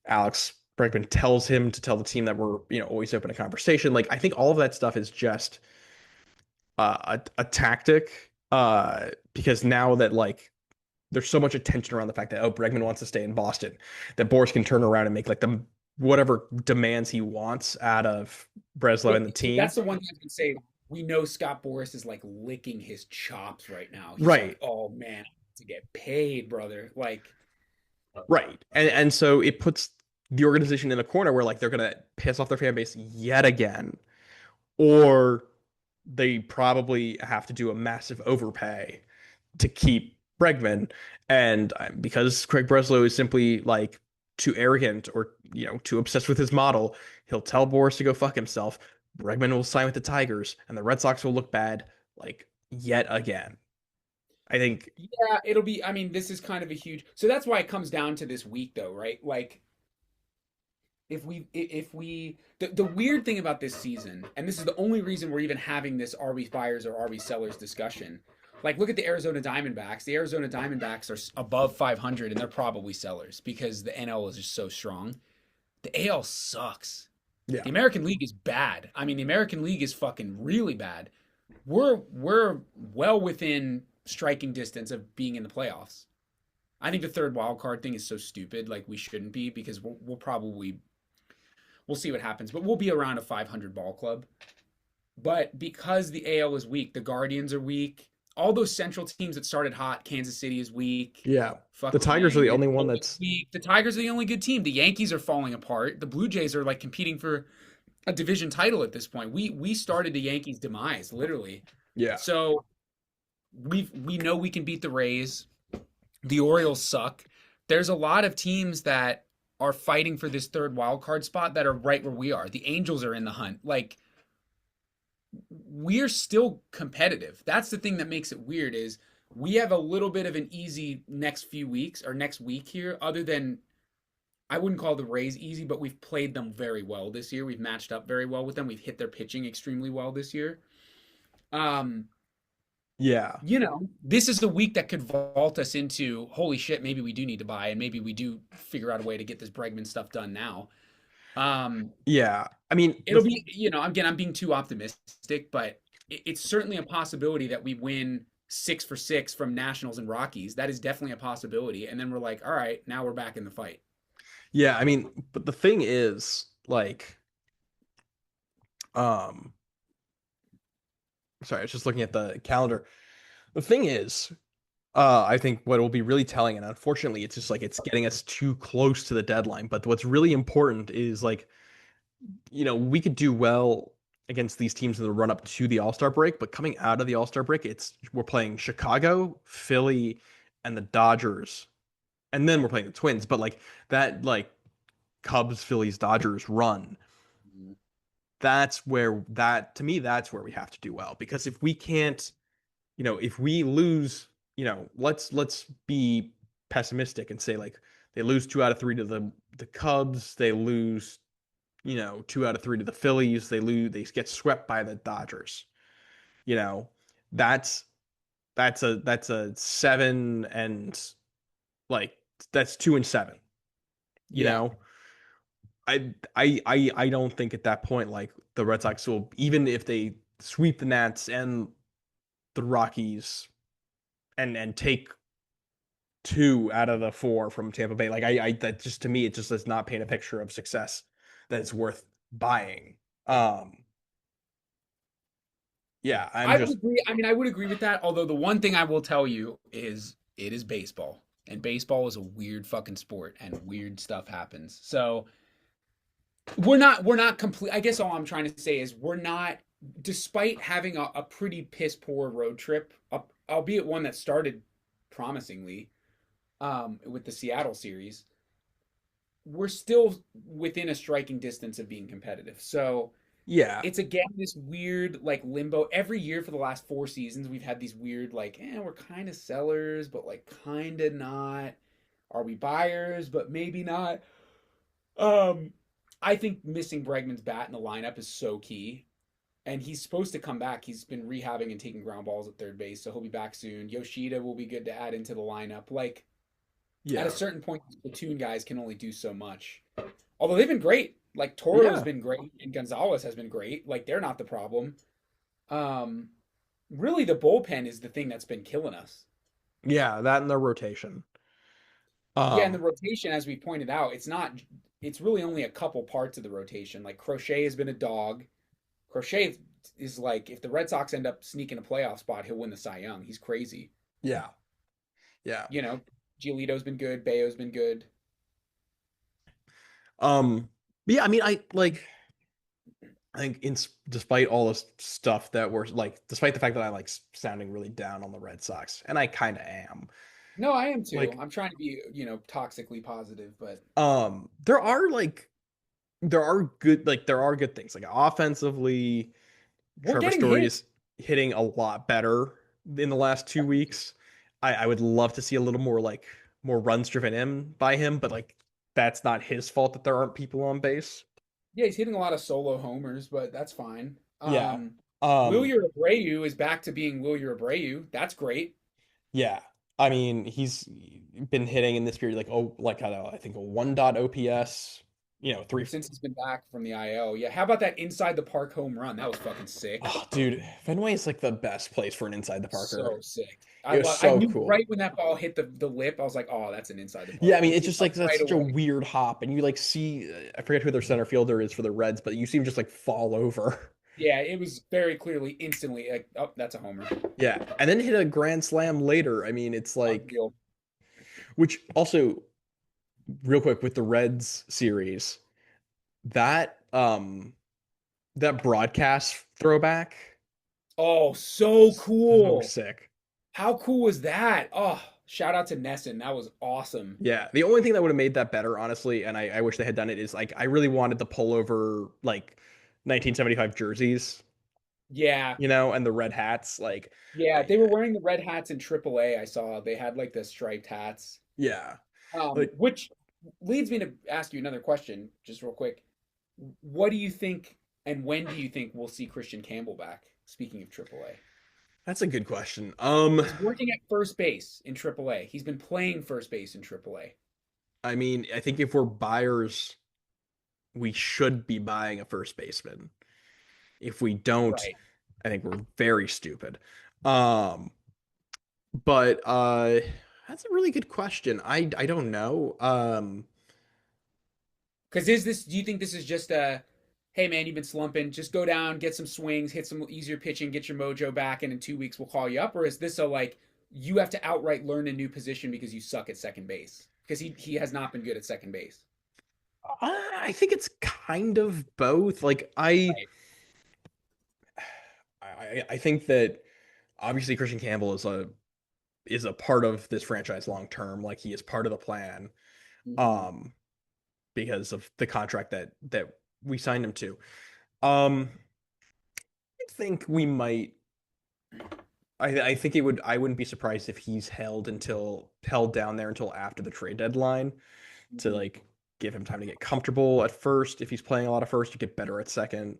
S1: Alex Bregman tells him to tell the team that we're, always open to conversation. Like I think all of that stuff is just a tactic, because now that like there's so much attention around the fact that Bregman wants to stay in Boston, that Boris can turn around and make like the whatever demands he wants out of Breslow
S2: But
S1: and the
S2: see,
S1: team.
S2: that's the one thing I can say. We know Scott Boris is like licking his chops right now. He's like,
S1: Right.
S2: "Oh man, to get paid, brother." Like,
S1: Right. And so it puts the organization in a corner where like they're gonna piss off their fan base yet again, or they probably have to do a massive overpay to keep Bregman. And because Craig Breslow is simply like too arrogant or too obsessed with his model, he'll tell Boris to go fuck himself. Bregman will sign with the Tigers, and the Red Sox will look bad like yet again. I think,
S2: yeah, it'll be. I mean, this is kind of a huge. So that's why it comes down to this week, though, right? Like, if we the weird thing about this season, and this is the only reason we're even having this are we buyers or are we sellers discussion. Like, look at the Arizona Diamondbacks. The Arizona Diamondbacks are above 500, and they're probably sellers because the NL is just so strong. The AL sucks.
S1: yeah,
S2: The American League is bad. I mean, the American League is fucking really bad. We're well within striking distance of being in the playoffs. I think the third wild card thing is so stupid. Like we shouldn't be because we'll probably we'll see what happens, but we'll be around a 500 ball club. But because the AL is weak, the Guardians are weak. All those central teams that started hot, Kansas City is weak.
S1: yeah. The Tigers are
S2: Fucking
S1: the only one
S2: Minnesota's
S1: that's
S2: weak. The Tigers are the only good team. The Yankees are falling apart. The Blue Jays are like competing for a division title at this point. We started the Yankees' demise, literally.
S1: yeah,
S2: So we know we can beat the Rays. The Orioles suck. There's a lot of teams that are fighting for this third wild card spot that are right where we are. The Angels are in the hunt. Like we're still competitive. That's the thing that makes it weird is we have a little bit of an easy next few weeks or next week here other than I wouldn't call the Rays easy, but we've played them very well this year. We've matched up very well with them. We've hit their pitching extremely well this year. Um,
S1: yeah,
S2: this is the week that could vault us into holy shit, maybe we do need to buy and maybe we do figure out a way to get this Bregman stuff done now. Um,
S1: yeah. I mean,
S2: it'll be, again, I'm being too optimistic, but it's certainly a possibility that we win 6 for 6 from Nationals and Rockies. That is definitely a possibility. And then we're like, all right, now we're back in the fight.
S1: yeah. I mean, but the thing is, like, um, sorry, I was just looking at the calendar. The thing is, I think what will be really telling, and unfortunately, it's just like it's getting us too close to the deadline. But what's really important is like, we could do well against these teams in the run up to the All-Star break, but coming out of the All-Star break, we're playing Chicago, Philly, and the Dodgers, and then we're playing the Twins. But like that, like Cubs, Phillies, Dodgers run, to me, that's where we have to do well. Because if we can't, if we lose, let's be pessimistic and say like they lose 2 out of 3 to the Cubs, they lose, 2 out of 3 to the Phillies, they get swept by the Dodgers. You know, that's that's a 7 and like that's 2-7. You
S2: Yeah.
S1: know, I don't think at that point like the Red Sox will, even if they sweep the Nats and the Rockies and take 2 out of the 4 from Tampa Bay. Like that just to me, it just does not paint a picture of success that it's worth buying. Um, yeah, I'm
S2: I would
S1: just
S2: agree. I mean, I would agree with that. Although the one thing I will tell you is it is baseball. and baseball is a weird fucking sport, and weird stuff happens. So we're not complete. I guess all I'm trying to say is we're not, despite having a pretty piss poor road trip, albeit one that started promisingly with the Seattle series, we're still within a striking distance of being competitive. So
S1: Yeah.
S2: it's again this weird like limbo. Every year for the last 4 seasons, we've had these weird like, we're kind of sellers, but like kind of not. Are we buyers, but maybe not? Um, I think missing Bregman's bat in the lineup is so key. And he's supposed to come back. He's been rehabbing and taking ground balls at third base, so he'll be back soon. Yoshida will be good to add into the lineup. Like at a
S1: Yeah.
S2: certain point, the platoon guys can only do so much. Although they've been great. Like Toro's
S1: Yeah.
S2: been great and Gonzalez has been great. Like they're not the problem. Um, really, the bullpen is the thing that's been killing us.
S1: Yeah, that and the rotation.
S2: Yeah, and the
S1: Um,
S2: rotation, as we pointed out, it's really only a couple parts of the rotation. Like Crochet has been a dog. Crochet is like, if the Red Sox end up sneaking a playoff spot, he'll win the Cy Young. He's crazy.
S1: yeah. Yeah.
S2: You know, Giolito's been good. Bayo's been good.
S1: Um, but yeah, I mean, I think despite all this stuff that we're like, despite the fact that I like sounding really down on the Red Sox, and I kind of am,
S2: No, I am too.
S1: like,
S2: I'm trying to be, toxically positive, but
S1: there are there are good things. Like offensively,
S2: we're
S1: Trevor
S2: getting
S1: Story
S2: hit.
S1: is hitting a lot better in the last 2 weeks. I would love to see a little more like more runs driven in by him, but like that's not his fault that there aren't people on base.
S2: Yeah, he's hitting a lot of solo homers, but that's fine.
S1: Yeah. Um,
S2: Wilyer Abreu is back to being Wilyer Abreu. That's great.
S1: yeah. I mean, he's been hitting in this period like like I think a 1 OPS, three.
S2: Since he's been back from the IL. Yeah, how about that inside the park home run? That was fucking sick.
S1: Oh, dude, Fenway is like the best place for an inside the parker.
S2: So sick.
S1: It was
S2: I
S1: so
S2: knew
S1: cool.
S2: right when that ball hit the lip, I was like, oh, that's an inside the
S1: Yeah,
S2: park
S1: I mean,
S2: home.
S1: it's
S2: It
S1: just
S2: like
S1: like that's
S2: right
S1: such a
S2: away.
S1: weird hop, and you like see I forget who their center fielder is for the Reds, but you see him just like fall over.
S2: Yeah, it was very clearly instantly like, oh, that's a homer.
S1: Yeah, and then hit a grand slam later. I mean, it's like
S2: Unreal.
S1: which also real quick with the Reds series that that broadcast throwback
S2: Oh, so
S1: so
S2: cool.
S1: sick.
S2: How cool was that? Oh, shout out to Nesson. That was awesome.
S1: Yeah, the only thing that would have made that better, honestly, and I wish they had done it, is like I really wanted the pullover like 1975 jerseys,
S2: Yeah.
S1: and the red hats. Like,
S2: Yeah,
S1: I,
S2: they were wearing the red hats in AAA. I saw they had like the striped hats.
S1: yeah, like
S2: Which leads me to ask you another question, just real quick. What do you think, and when do you think we'll see Christian Campbell back? Speaking of AAA,
S1: that's a good question.
S2: he's working at first base in AAA. He's been playing first base in AAA.
S1: I mean, I think if we're buyers, we should be buying a first baseman. If we don't,
S2: Right.
S1: I think we're very stupid. Um, but that's a really good question. I don't know.
S2: Because do you think this is just a, hey man, you've been slumping, just go down, get some swings, hit some easier pitching, get your mojo back, and in 2 weeks we'll call you up? Or is this a like, you have to outright learn a new position because you suck at second base? Because he has not been good at second base.
S1: I think it's kind of both. Like
S2: Right.
S1: I think that obviously Christian Campbell is a part of this franchise long term. Like he is part of the plan.
S2: Mm-hmm.
S1: Um, because of the contract that we signed him to. I think we might. I think it would. I wouldn't be surprised if he's held down there until after the trade deadline to
S2: Mm-hmm.
S1: like give him time to get comfortable at first. If he's playing a lot of first, to get better at second.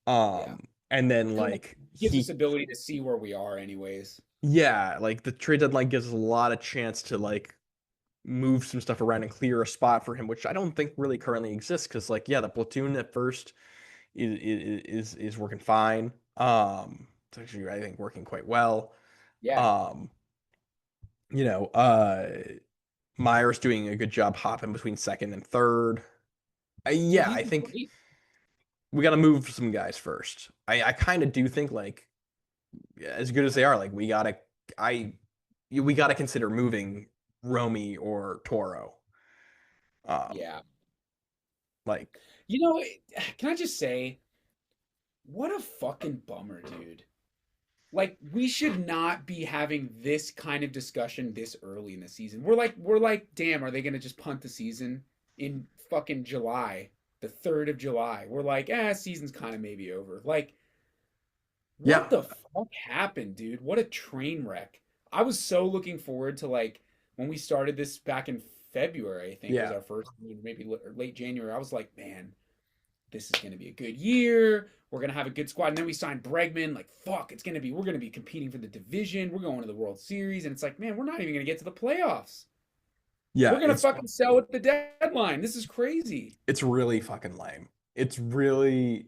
S2: Yeah.
S1: And then
S2: Kind of
S1: like
S2: gives us
S1: he,
S2: ability to see where we are, anyways.
S1: yeah, like the trade deadline gives us a lot of chance to like move some stuff around and clear a spot for him, which I don't think really currently exists. Because like, yeah, the platoon at first is working fine. It's actually I think working quite well.
S2: Yeah.
S1: Um, you know, uh, Myers doing a good job hopping between second and third.
S2: Dude,
S1: Yeah,
S2: he's
S1: I
S2: been
S1: think
S2: great.
S1: we got to move some guys first. I kind of do think like as good as they are, like I we got to consider moving. Romy or Toro. Um,
S2: Yeah.
S1: like,
S2: You know, can I just say, what a fucking bummer, dude. Like we should not be having this kind of discussion this early in the season. We're like, damn, are they gonna just punt the season in fucking July, the 3rd of July? We're like, season's kind of maybe over. Like, what
S1: yeah,
S2: the fuck happened, dude? What a train wreck. I was so looking forward to like when we started this back in February, I think was
S1: yeah,
S2: our first, maybe late January. I was like, man, this is going to be a good year. We're going to have a good squad. And then we signed Bregman. Like, fuck, we're going to be competing for the division. We're going to the World Series. And it's like, man, we're not even going to get to the playoffs.
S1: yeah.
S2: We're going to fucking sell at the deadline. This is crazy.
S1: It's really fucking lame. It's really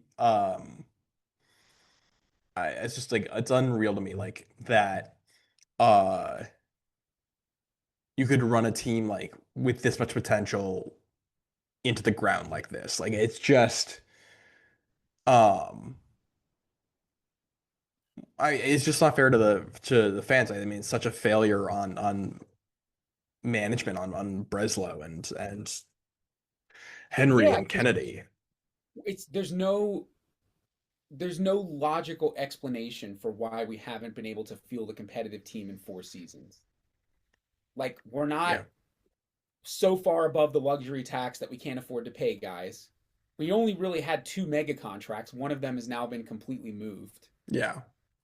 S1: it's just like it's unreal to me like that uh you could run a team like with this much potential into the ground like this. Like it's just um it's just not fair to the fans. I mean, it's such a failure on management on Breslow and Henry
S2: Yeah,
S1: and
S2: because
S1: Kennedy.
S2: it's there's no logical explanation for why we haven't been able to field a competitive team in 4 seasons. Like, we're not
S1: Yeah.
S2: so far above the luxury tax that we can't afford to pay guys. We only really had two mega contracts. One of them has now been completely moved.
S1: Yeah.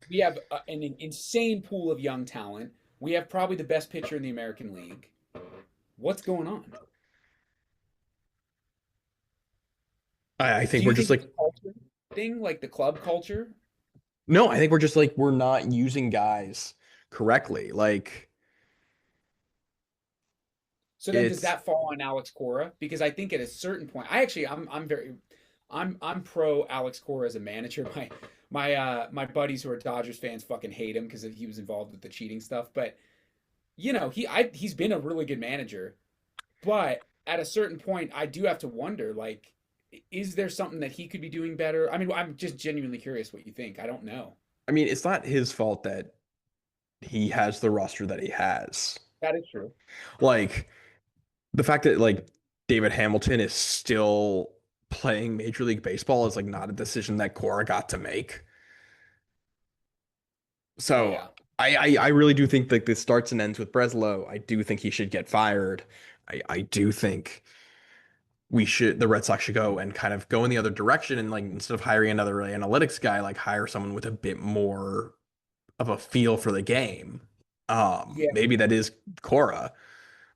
S2: We have an insane pool of young talent. We have probably the best pitcher in the American League. What's going on?
S1: I think
S2: Do
S1: we're
S2: you
S1: just
S2: think it's
S1: like
S2: a culture thing, like the club culture?
S1: no, I think we're just like we're not using guys correctly. Like
S2: So then, does
S1: it's
S2: that fall on Alex Cora? Because I think at a certain point, I'm pro Alex Cora as a manager. My buddies who are Dodgers fans fucking hate him because he was involved with the cheating stuff. But he's been a really good manager. But at a certain point, I do have to wonder, like, is there something that he could be doing better? I mean, I'm just genuinely curious what you think. I don't know.
S1: I mean, it's not his fault that he has the roster that he has.
S2: That is true.
S1: Like the fact that like David Hamilton is still playing Major League Baseball is like not a decision that Cora got to make. So
S2: Yeah.
S1: I really do think that this starts and ends with Breslow. I do think he should get fired. I do think the Red Sox should go and kind of go in the other direction and like instead of hiring another analytics guy, like hire someone with a bit more of a feel for the game.
S2: Yeah.
S1: Maybe that is Cora,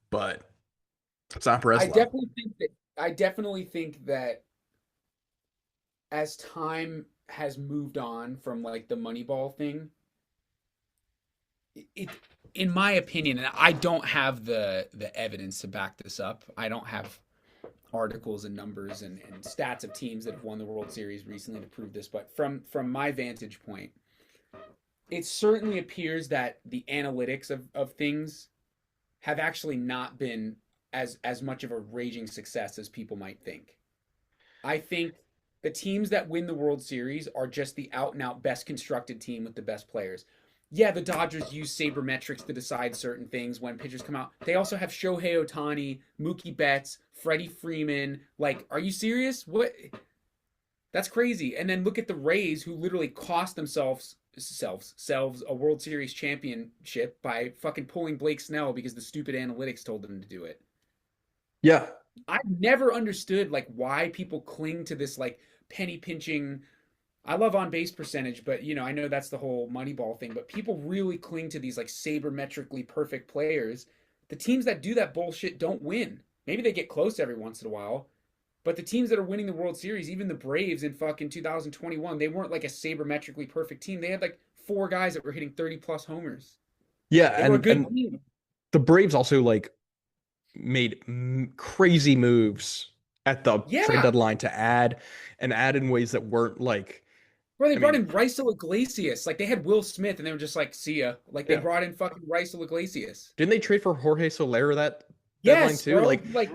S1: but it's not
S2: I
S1: Breslow.
S2: definitely think that I definitely think that as time has moved on from like the Moneyball thing, it in my opinion, and I don't have the evidence to back this up. I don't have articles and numbers and stats of teams that have won the World Series recently to prove this, but from my vantage point, it certainly appears that the analytics of things have actually not been as much of a raging success as people might think. I think the teams that win the World Series are just the out and out best constructed team with the best players. Yeah, the Dodgers use sabermetrics to decide certain things when pitchers come out. They also have Shohei Ohtani, Mookie Betts, Freddie Freeman. Like, are you serious? What? That's crazy. And then look at the Rays, who literally cost themselves a World Series championship by fucking pulling Blake Snell because the stupid analytics told them to do it.
S1: Yeah.
S2: I've never understood like why people cling to this like penny pinching. I love on base percentage, but I know that's the whole Moneyball thing. But people really cling to these like sabermetrically perfect players. The teams that do that bullshit don't win. Maybe they get close every once in a while, but the teams that are winning the World Series, even the Braves in fucking 2021, they weren't like a sabermetrically perfect team. They had like four guys that were hitting 30 plus homers.
S1: Yeah,
S2: They were a good
S1: and
S2: team.
S1: the Braves also like made crazy moves at the trade
S2: Yeah,
S1: deadline to add in ways that weren't like
S2: bro, they
S1: I
S2: brought
S1: mean,
S2: in Raisel Iglesias. Like they had Will Smith, and they were just like, "See ya." Like they
S1: yeah.
S2: brought in fucking Raisel Iglesias.
S1: Didn't they trade for Jorge Soler that deadline
S2: Yes,
S1: too?
S2: bro.
S1: Like,
S2: Like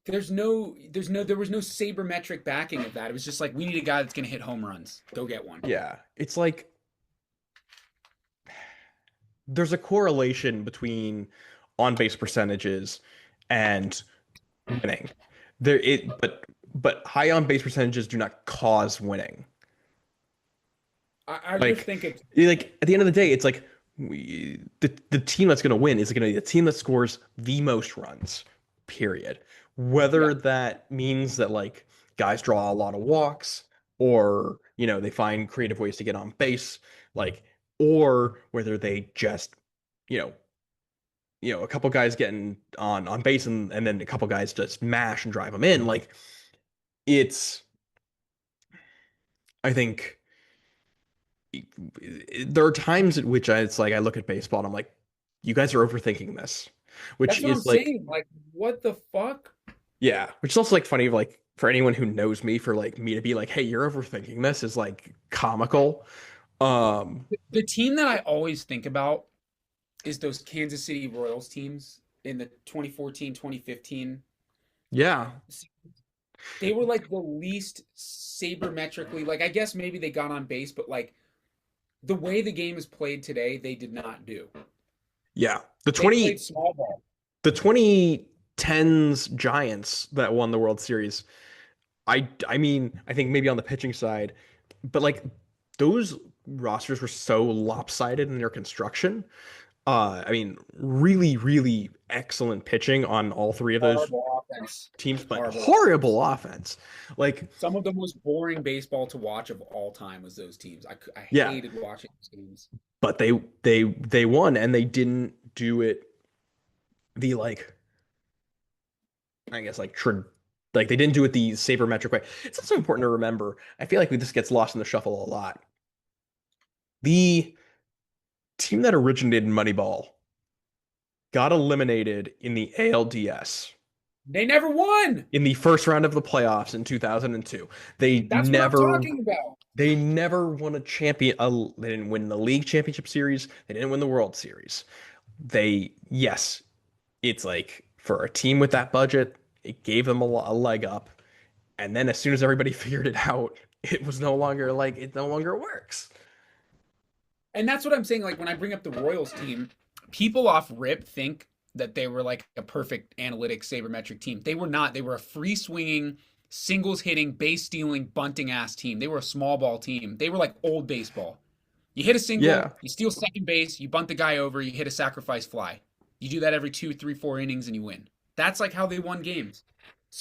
S2: there was no sabermetric backing of that. It was just like we need a guy that's gonna hit home runs. Go get one.
S1: yeah, it's like there's a correlation between on base percentages and winning. But high on base percentages do not cause winning.
S2: I just
S1: Like
S2: think it's
S1: at the end of the day, it's like the team that's going to win is going to be the team that scores the most runs, period.
S2: yeah.
S1: Whether that means that like guys draw a lot of walks or, they find creative ways to get on base, like or whether they just, you know, a couple guys getting on base and then a couple guys just mash and drive them in. Like it's I think there are times at which it's like I look at baseball and I'm like, you guys are overthinking this, which
S2: That's what I'm
S1: is like,
S2: saying. Like, what the fuck?
S1: yeah, which is also like funny, like for anyone who knows me, for like me to be like, hey, you're overthinking this is like comical. Um,
S2: The team that I always think about is those Kansas City Royals teams in the 2014, 2015.
S1: yeah,
S2: They were like the least sabermetrically, like I guess maybe they got on base, but like the way the game is played today, they did not do.
S1: yeah.
S2: They played small ball.
S1: The 2010s Giants that won the World Series. I mean, I think maybe on the pitching side, but like those rosters were so lopsided in their construction. I mean, really, really excellent pitching on all three of those
S2: Horrible offense.
S1: teams, but
S2: Horrible offense.
S1: horrible offense. Like,
S2: Some of the most boring baseball to watch of all time was those teams. I
S1: yeah,
S2: hated watching those games.
S1: but they won and they didn't do it the like I guess like they didn't do it the sabermetric way. It's also important to remember. I feel like this gets lost in the shuffle a lot. The team that originated Moneyball got eliminated in the ALDS
S2: They never won.
S1: in the first round of the playoffs in 2002. They
S2: That's what I'm
S1: never
S2: talking about.
S1: they never won a champion. They didn't win the league championship series. They didn't win the World Series. Yes, it's like for a team with that budget, it gave them a leg up. And then as soon as everybody figured it out, it was no longer like it no longer works.
S2: And that's what I'm saying. Like when I bring up the Royals team, people off rip think that they were like a perfect analytic sabermetric team. They were not. They were a free swinging, singles hitting, base stealing, bunting ass team. They were a small ball team. They were like old baseball. You hit a
S1: Yeah,
S2: single, you steal second base, you bunt the guy over, you hit a sacrifice fly. You do that every two, three, 4 innings and you win. That's like how they won games.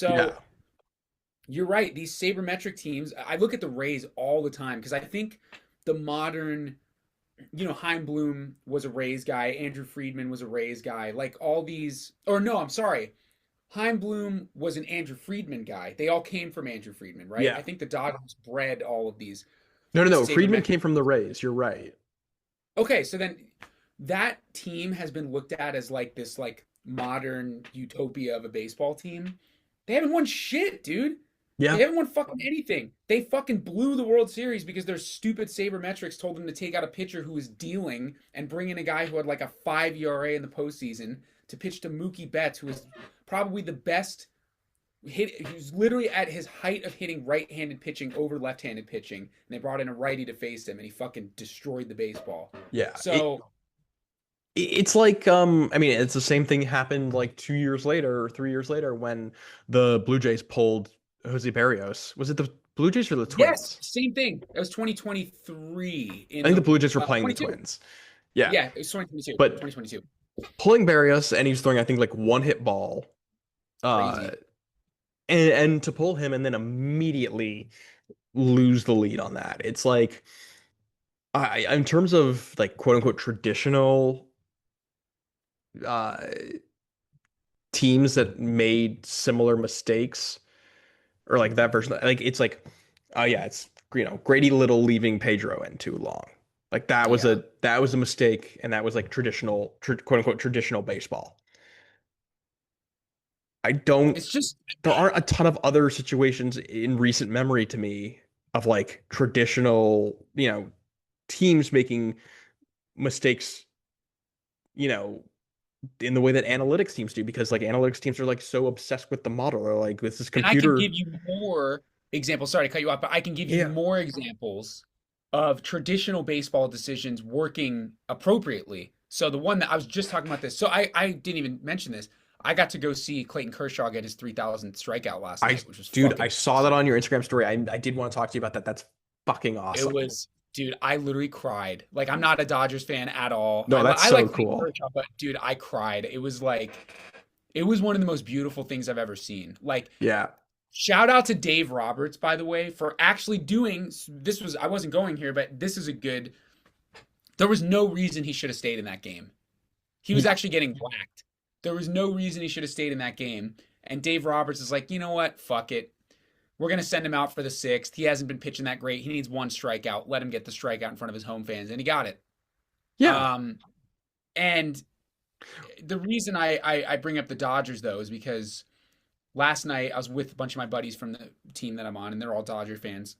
S1: yeah,
S2: So you're right. These sabermetric teams, I look at the Rays all the time because I think the modern, Heim Bloom was a Rays guy, Andrew Friedman was a Rays guy, like all these, or no, I'm sorry. Heim Bloom was an Andrew Friedman guy. They all came from Andrew Friedman, right?
S1: yeah.
S2: I think the Dodgers bred all of these
S1: No, no, no. Friedman
S2: sabermetric.
S1: came from the Rays. You're right.
S2: Okay, so then that team has been looked at as like this like modern utopia of a baseball team. They haven't won shit, dude. They
S1: Yeah,
S2: haven't won fucking anything. They fucking blew the World Series because their stupid sabermetrics told them to take out a pitcher who was dealing and bring in a guy who had like a 5 ERA in the postseason to pitch to Mookie Betts, who was probably the best hit. He was literally at his height of hitting right-handed pitching over left-handed pitching, and they brought in a righty to face him, and he fucking destroyed the baseball.
S1: yeah.
S2: So
S1: It's like I mean it's the same thing happened like 2 years later or 3 years later when the Blue Jays pulled Jose Barrios. Was it the Blue Jays or the
S2: yes,
S1: Twins?
S2: same thing. It was 2023
S1: I
S2: in
S1: think
S2: the
S1: the Blue Jays were playing the
S2: 22.
S1: Twins. Yeah.
S2: Yeah, it was 2022.
S1: But
S2: 2022.
S1: pulling Barrios and he's throwing I think like one hit ball. Uh
S2: Crazy.
S1: and to pull him and then immediately lose the lead on that. It's like in terms of like quote unquote traditional uh teams that made similar mistakes or like that version like it's like oh yeah it's Grady Little leaving Pedro in too long like
S2: Yeah.
S1: that was a mistake and that was like traditional quote unquote traditional baseball. I don't
S2: It's just
S1: There aren't a ton of other situations in recent memory to me of like traditional teams making mistakes you know in the way that analytics teams do because like analytics teams are like so obsessed with the model or like this is
S2: and I can
S1: computer.
S2: give you more examples. Sorry to cut you off, but I can give you
S1: Yeah,
S2: more examples of traditional baseball decisions working appropriately. So the one that I was just talking about this. So I didn't even mention this. I got to go see Clayton Kershaw get his 3,000th strikeout last
S1: I,
S2: night, which was
S1: dude, I
S2: fucking
S1: saw that
S2: awesome.
S1: on your Instagram story. I did want to talk to you about that. That's fucking
S2: It
S1: awesome.
S2: was, dude, I literally cried. Like, I'm not a Dodgers fan at all.
S1: No, that's
S2: I
S1: so
S2: like Clayton
S1: cool.
S2: Kershaw, but dude, I cried. It was like, it was one of the most beautiful things I've ever seen. Like,
S1: Yeah.
S2: shout out to Dave Roberts, by the way, for actually doing this. Was I wasn't going here, but this is a good. There was no reason he should have stayed in that game. He was
S1: Yeah.
S2: actually getting whacked. There was no reason he should have stayed in that game. And Dave Roberts is like, you know what? Fuck it. We're going to send him out for the sixth. He hasn't been pitching that great. He needs one strikeout. Let him get the strikeout in front of his home fans. And he got it.
S1: Yeah.
S2: Um, and the reason I bring up the Dodgers, though, is because last night I was with a bunch of my buddies from the team that I'm on, and they're all Dodger fans.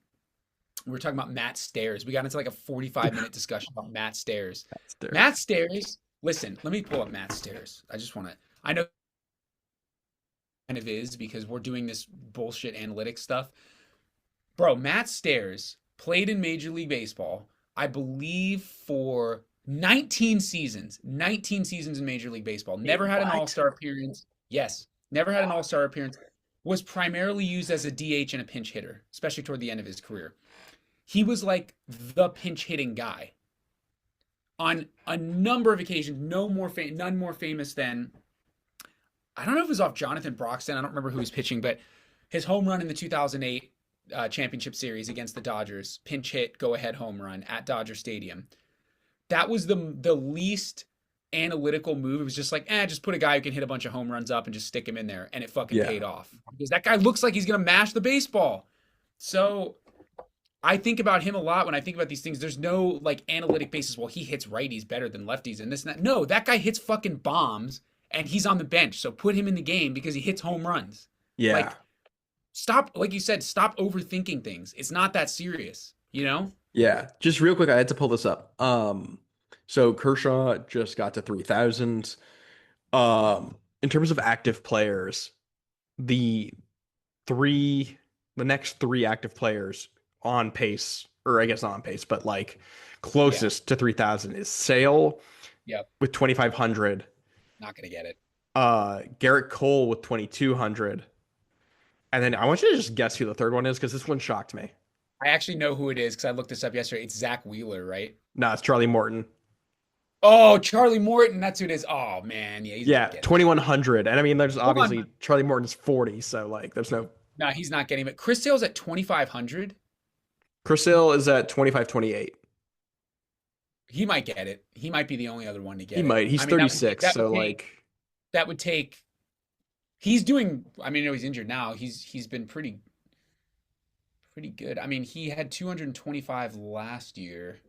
S2: We were talking about Matt Stairs. We got into like a 45-minute discussion about Matt Stairs.
S1: That's there.
S2: Matt Stairs, listen, let me pull up Matt Stairs. I just want to, I know kind of is because we're doing this bullshit analytics stuff. Bro, Matt Stairs played in Major League Baseball, I believe, for 19 seasons in Major League Baseball.
S1: Wait,
S2: Never had an
S1: what?
S2: all-star appearance. Yes, never had an all-star appearance. Was primarily used as a DH and a pinch hitter, especially toward the end of his career. He was like the pinch hitting guy on a number of occasions. None more famous than, I don't know if it was off Jonathan Broxton. I don't remember who was pitching, but his home run in the 2008 championship series against the Dodgers, pinch hit, go ahead home run at Dodger Stadium. That was the least analytical move. It was just like, just put a guy who can hit a bunch of home runs up and just stick him in there, and it fucking
S1: Yeah.
S2: paid off because that guy looks like he's gonna mash the baseball. So I think about him a lot when I think about these things. There's no like analytic basis. Well, he hits righties better than lefties and this and that. No, that guy hits fucking bombs and he's on the bench. So put him in the game because he hits home runs.
S1: Yeah.
S2: Like, stop, like you said, stop overthinking things. It's not that serious, you know?
S1: Yeah. Just real quick, I had to pull this up. So Kershaw just got to 3,000. In terms of active players, the three, the next three active players on pace, or I guess not on pace, but like
S2: Yeah.
S1: closest to 3,000 is Sale
S2: Yep.
S1: with 2,500,
S2: Not gonna get it.
S1: Garrett Cole with 2,200, and then I want you to just guess who the third one is because this one shocked me.
S2: I actually know who it is because I looked this up yesterday. It's Zach Wheeler, right?
S1: No, it's Charlie Morton.
S2: Oh, Charlie Morton. That's who it is. Oh man, yeah, he's
S1: Yeah,
S2: not getting it.
S1: 2,100, and I mean, there's
S2: Hold
S1: obviously
S2: on.
S1: Charlie Morton's 40, so like, there's no.
S2: No, he's not getting it. Chris Sale's at 2,500.
S1: Chris Sale is at 2528.
S2: He might get it. He might be the only other one to
S1: He
S2: get it.
S1: might. He's
S2: I mean,
S1: 36,
S2: that would
S1: so
S2: take
S1: like,
S2: that would take. He's doing. I mean, I know he's injured now. He's been pretty good. I mean, he had 225 last year.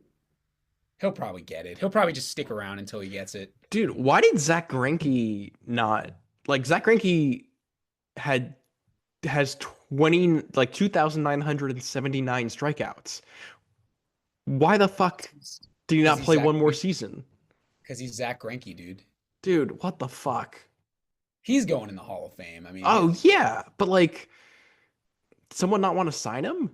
S2: He'll probably get it. He'll probably just stick around until he gets it.
S1: dude, why did Zach Greinke not like Zach Greinke had has 20 like 2,979 strikeouts. Why the fuck did he
S2: Because
S1: not
S2: he's
S1: play
S2: Zach.
S1: one more season?
S2: Because he's Zach Greinke, dude.
S1: Dude, what the fuck?
S2: He's going in the Hall of Fame. I mean,
S1: Oh yeah, but like someone not want to sign him?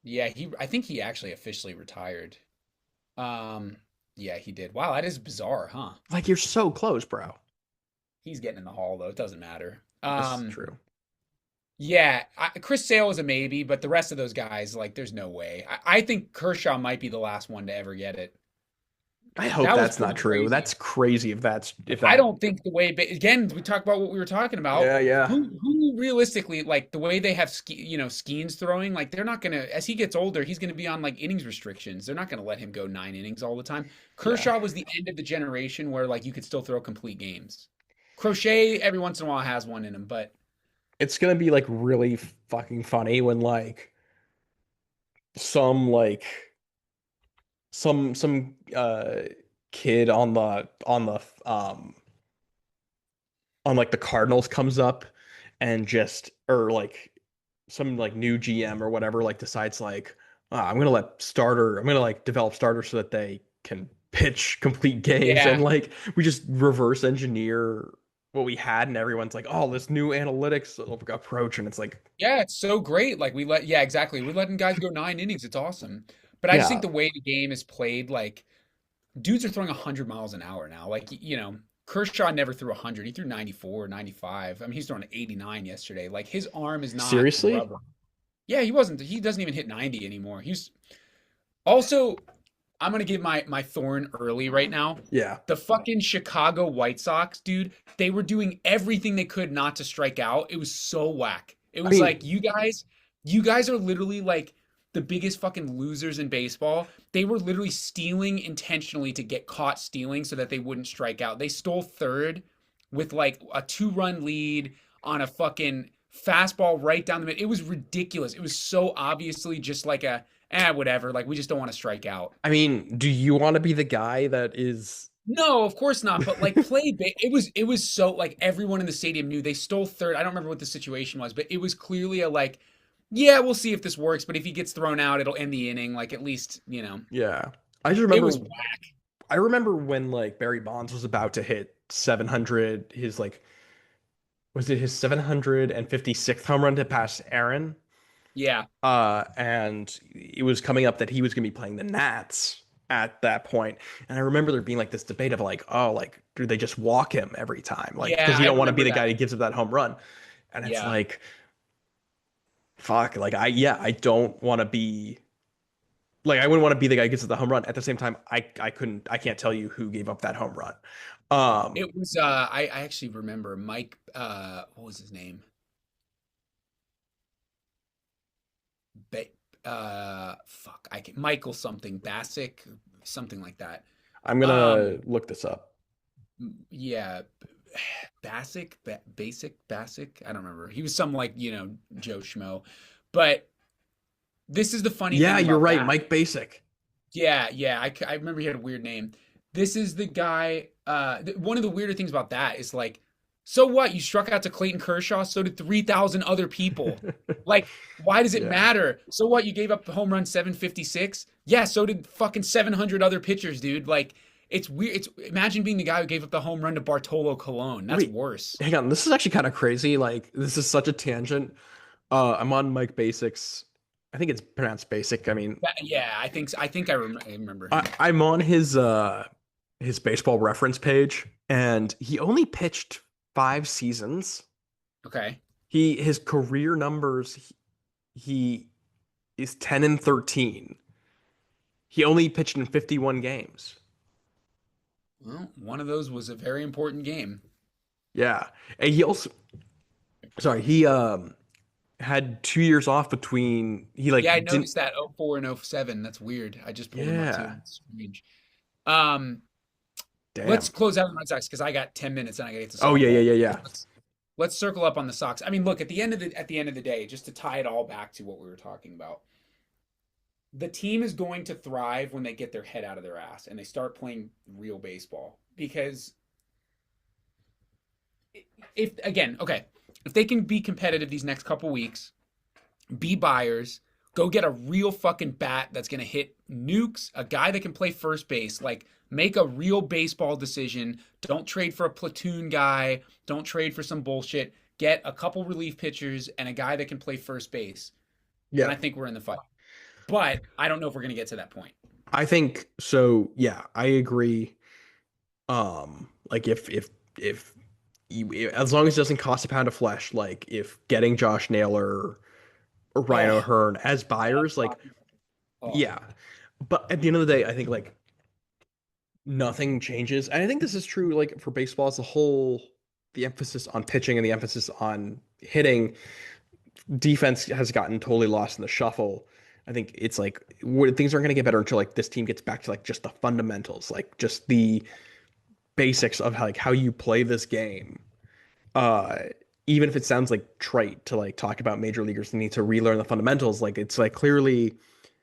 S2: yeah. I think he actually officially retired. Um, yeah, he did. Wow, that is bizarre, huh?
S1: Like you're so close, bro.
S2: He's getting in the Hall though. It doesn't matter.
S1: That's true.
S2: Yeah, Chris Sale is a maybe, but the rest of those guys, like, there's no way. I think Kershaw might be the last one to ever get it.
S1: I hope
S2: That was
S1: that's not
S2: pretty
S1: true.
S2: crazy.
S1: That's crazy if
S2: I
S1: that.
S2: don't think the way, but again, we talk about what we were talking about.
S1: Yeah, yeah.
S2: Who realistically, like the way they have Skeens throwing, like they're not gonna. As he gets older, he's gonna be on like innings restrictions. They're not gonna let him go 9 innings all the time.
S1: Yeah.
S2: Kershaw was the end of the generation where like you could still throw complete games. Crochet every once in a while has one in him, but
S1: It's gonna be like really fucking funny when like some like some kid on like the Cardinals comes up and just or like some like new GM or whatever like decides like I'm gonna like develop starters so that they can pitch complete games and
S2: yeah,
S1: like we just reverse engineer what we had and everyone's like oh this new analytics approach and it's like
S2: yeah, it's so great. Like yeah, exactly. We're letting guys go 9 innings. It's awesome. But I just think
S1: yeah
S2: the way the game is played, like dudes are throwing 100 miles an hour now. Like, Kershaw never threw 100. He threw 94, 95. I mean, he's throwing 89 yesterday. Like, his arm is not
S1: Seriously?
S2: rubber. Yeah, he doesn't even hit 90 anymore. He's also, I'm gonna give my thorn early right now.
S1: Yeah.
S2: The fucking Chicago White Sox, dude, they were doing everything they could not to strike out. It was so whack. It
S1: I
S2: was like,
S1: mean,
S2: you guys are literally like the biggest fucking losers in baseball. They were literally stealing intentionally to get caught stealing so that they wouldn't strike out. They stole third with like a 2-run lead on a fucking fastball right down the middle. It was ridiculous. It was so obviously just like whatever. Like, we just don't want to strike out.
S1: do you want to be the guy that is
S2: No, of course not. But like it was so like everyone in the stadium knew they stole third. I don't remember what the situation was, but it was clearly a like, yeah, we'll see if this works. But if he gets thrown out, it'll end the inning. Like at least,
S1: yeah. I just
S2: it was
S1: remember
S2: whack.
S1: I remember when like Barry Bonds was about to hit 700, his like was it his 756th home run to pass Aaron?
S2: Yeah,
S1: And it was coming up that he was going to be playing the Nats at that point. And I remember there being like this debate of like, oh, like, do they just walk him every time? Like,
S2: yeah,
S1: because you
S2: I
S1: don't want to be
S2: remember
S1: the
S2: that.
S1: guy who gives up that home run. And it's
S2: Yeah,
S1: like, fuck, like, I don't want to be like, I wouldn't want to be the guy who gets up the home run. At the same time, I can't tell you who gave up that home run. Um,
S2: it was. I actually remember Mike. What was his name? Ba- fuck. I can Michael something Bassick, something like that.
S1: I'm
S2: Um,
S1: gonna look this up.
S2: yeah, Basic. I don't remember. He was some like Joe Schmo, but this is the funny
S1: Yeah,
S2: thing
S1: you're
S2: about
S1: right,
S2: that.
S1: Mike Basic.
S2: Yeah, yeah. I remember he had a weird name. This is the guy. One of the weirder things about that is like, so what? You struck out to Clayton Kershaw. So did 3,000 other people. Like, why does it
S1: Yeah.
S2: matter? So what? You gave up the home run 756. Yeah. So did fucking 700 other pitchers, dude. Like, it's weird. It's imagine being the guy who gave up the home run to Bartolo Colon. That's
S1: Wait,
S2: worse.
S1: hang on. This is actually kind of crazy. Like, this is such a tangent. I'm on Mike Basic's. I think it's pronounced Basic. I mean,
S2: Yeah, I think so. I remember
S1: I,
S2: him.
S1: I'm on his baseball reference page, and he only pitched 5 seasons.
S2: Okay.
S1: His career numbers he is 10-13. He only pitched in 51 games.
S2: Well, one of those was a very important game.
S1: Yeah, and he also sorry he had 2 years off between he
S2: Yeah, I
S1: like didn't
S2: noticed that 04 and 07. That's weird. I just pulled them up too.
S1: yeah
S2: It's strange. Um, let's
S1: damn.
S2: close out the Red Sox because I got 10 minutes and I gotta get to
S1: Oh yeah, yeah,
S2: softball.
S1: yeah, yeah.
S2: Let's circle up on the Sox. I mean, look, at the end of the day, just to tie it all back to what we were talking about, the team is going to thrive when they get their head out of their ass and they start playing real baseball. Because if again, okay, if they can be competitive these next couple weeks, be buyers, go get a real fucking bat that's going to hit nukes, a guy that can play first base, like make a real baseball decision. Don't trade for a platoon guy, don't trade for some bullshit. Get a couple relief pitchers and a guy that can play first base. Then
S1: Yeah.
S2: I think we're in the fight. But I don't know if we're going to get to that point.
S1: I think so. Yeah, I agree. Like if as long as it doesn't cost a pound of flesh, like if getting Josh Naylor or Ryan
S2: Oh,
S1: O'Hearn as
S2: love
S1: buyers, like
S2: talking. Oh,
S1: yeah. But at the end of the day, I think like nothing changes. And I think this is true like for baseball as a whole, the emphasis on pitching and the emphasis on hitting, defense has gotten totally lost in the shuffle. I think it's like things aren't going to get better until like this team gets back to like just the fundamentals, like just the basics of like how you play this game. Uh, Even if it sounds like trite to like talk about major leaguers need to relearn the fundamentals, like it's like clearly,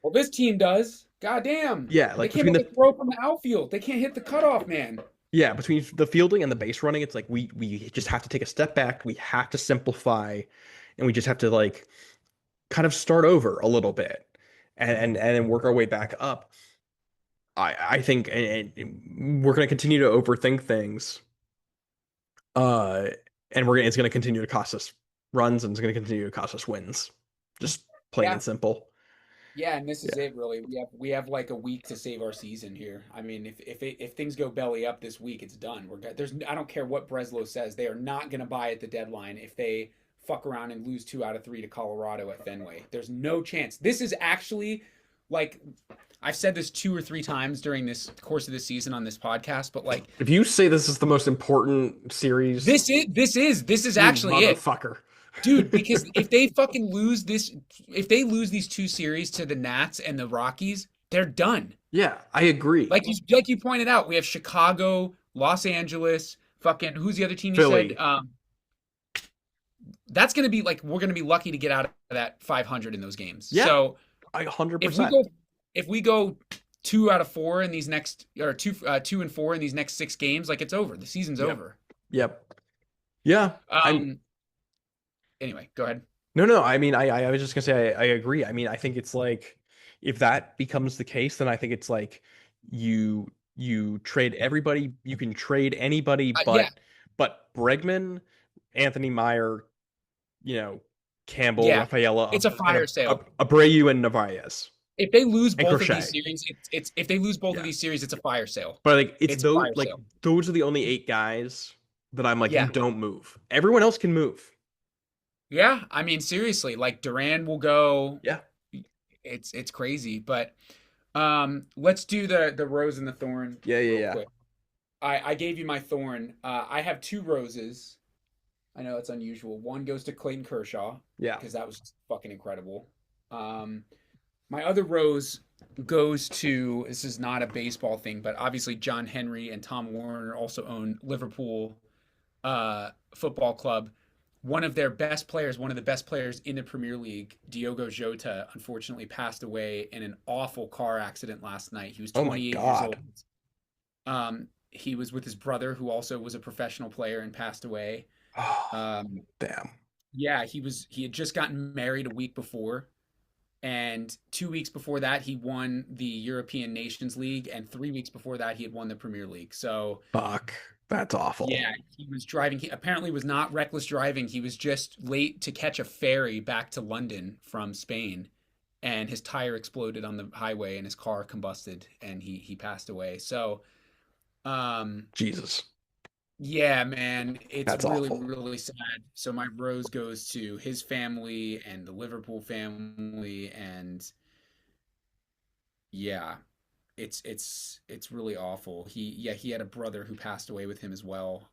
S2: well, this team does. God damn.
S1: yeah,
S2: They
S1: like
S2: can't
S1: between
S2: make
S1: the
S2: a throw from the outfield. They can't hit the cutoff, man.
S1: yeah, between the fielding and the base running, it's like we just have to take a step back. We have to simplify, and we just have to like kind of start over a little bit and then work our way back up. I think and we're going to continue to overthink things. Uh, and it's going to continue to cost us runs and it's going to continue to cost us wins. Just plain
S2: Yeah.
S1: and simple.
S2: Yeah, and this is
S1: Yeah.
S2: it really. We have like a week to save our season here. I mean, if things go belly up this week, it's done. There's I don't care what Breslow says. They are not going to buy at the deadline if they fuck around and lose 2 out of 3 to Colorado at Fenway. There's no chance. This is actually like I've said this 2 or 3 times during this course of the season on this podcast, but like
S1: If you say this is the most important series,
S2: this is
S1: you
S2: actually it.
S1: motherfucker.
S2: Dude, because if they fucking lose this, if they lose these 2 series to the Nats and the Rockies, they're done.
S1: Yeah, I agree.
S2: Like you pointed out, we have Chicago, Los Angeles, fucking who's the other team you said?
S1: Philly.
S2: That's gonna be like we're gonna be lucky to get out of that 500 in those games.
S1: Yeah,
S2: So
S1: I
S2: if we
S1: 100%.
S2: go if we go 2 out of 4 in these next or 2 and 4 in these next 6 games, like it's over. The season's
S1: Yep.
S2: over.
S1: Yep. Yeah. I'm
S2: Um. Anyway, go ahead.
S1: No, no. I mean, I was just gonna say I agree. I mean, I think it's like if that becomes the case, then I think it's like you trade everybody. You can trade anybody,
S2: Yeah,
S1: but Bregman, Anthony Meyer, you know, Campbell,
S2: yeah.
S1: Rafaela,
S2: It's a
S1: and
S2: fire sale.
S1: Abreu and Narvaez
S2: If they lose
S1: and
S2: both of these
S1: Crochet.
S2: series, it's if they lose both of
S1: Yeah,
S2: these series, it's a fire sale.
S1: but like it's
S2: It's a
S1: those
S2: fire
S1: like
S2: sale.
S1: those are the only 8 guys that I'm like you
S2: Yeah.
S1: don't move. Everyone else can move.
S2: Yeah. I mean, seriously, like Duran will go.
S1: Yeah,
S2: It's crazy. But let's do the rose and the thorn
S1: yeah, yeah,
S2: real
S1: yeah,
S2: quick. I gave you my thorn. I have 2 roses. I know that's unusual. One goes to Clayton Kershaw
S1: yeah.
S2: because that was fucking incredible. Um, my other rose goes to this is not a baseball thing, but obviously John Henry and Tom Warner also own Liverpool Football Club. One of their best players, one of the best players in the Premier League, Diogo Jota, unfortunately passed away in an awful car accident last night. He was
S1: Oh my
S2: 28 years old.
S1: God.
S2: He was with his brother, who also was a professional player and passed away.
S1: Oh,
S2: Um,
S1: damn.
S2: yeah, he had just gotten married a week before, and 2 weeks before that, he won the European Nations League, and 3 weeks before that, he had won the Premier League. So
S1: Fuck. That's awful.
S2: yeah, he was driving. He apparently was not reckless driving. He was just late to catch a ferry back to London from Spain, and his tire exploded on the highway, and his car combusted, and he passed away. So, um,
S1: Jesus.
S2: yeah, man, it's
S1: That's
S2: really,
S1: awful.
S2: really sad. So my rose goes to his family and the Liverpool family, and yeah, it's really awful. He had a brother who passed away with him as well.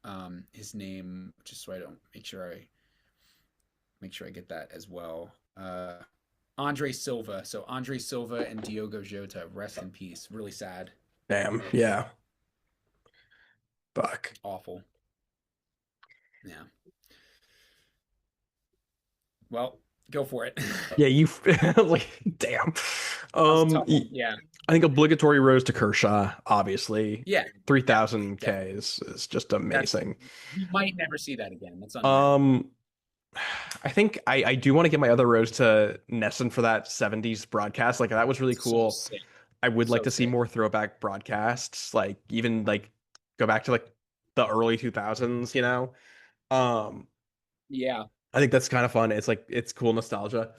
S2: His name, just so I don't make sure I get that as well. Andre Silva. So Andre Silva and Diogo Jota, rest in peace. Really sad.
S1: Damn. Yeah. Fuck.
S2: Awful. Yeah. Well, go for it.
S1: Yeah, you like damn.
S2: That was a tough one.
S1: Y-
S2: Yeah.
S1: I think obligatory rose to Kershaw, obviously.
S2: Yeah. Yeah.
S1: 3000 K
S2: Definitely.
S1: is just
S2: That's
S1: amazing.
S2: we might never see that again. That's unreal.
S1: Um I think I do want to give my other rose to Nesson for that 70s broadcast. Like that was really
S2: So
S1: cool.
S2: sick.
S1: I would like
S2: So
S1: to see
S2: sick.
S1: more throwback broadcasts, like even like go back to like the early 2000s, you know? Um
S2: Yeah.
S1: I think that's kind of fun. It's like it's cool nostalgia.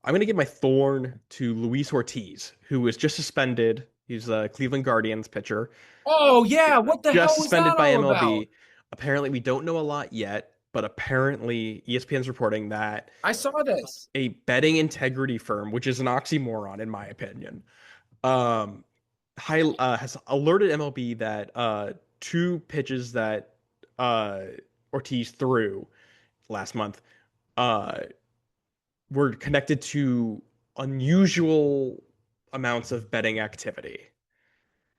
S1: I'm gonna give my thorn to Luis Ortiz, who was just suspended. He's a Cleveland Guardians pitcher,
S2: Oh yeah. What the
S1: just
S2: hell was
S1: suspended
S2: that
S1: by
S2: all about?
S1: MLB. Apparently, we don't know a lot yet, but apparently ESPN's reporting that
S2: I saw this.
S1: a betting integrity firm, which is an oxymoron in my opinion, um, has alerted MLB that 2 pitches that uh, Ortiz threw last month uh, were connected to unusual amounts of betting activity. So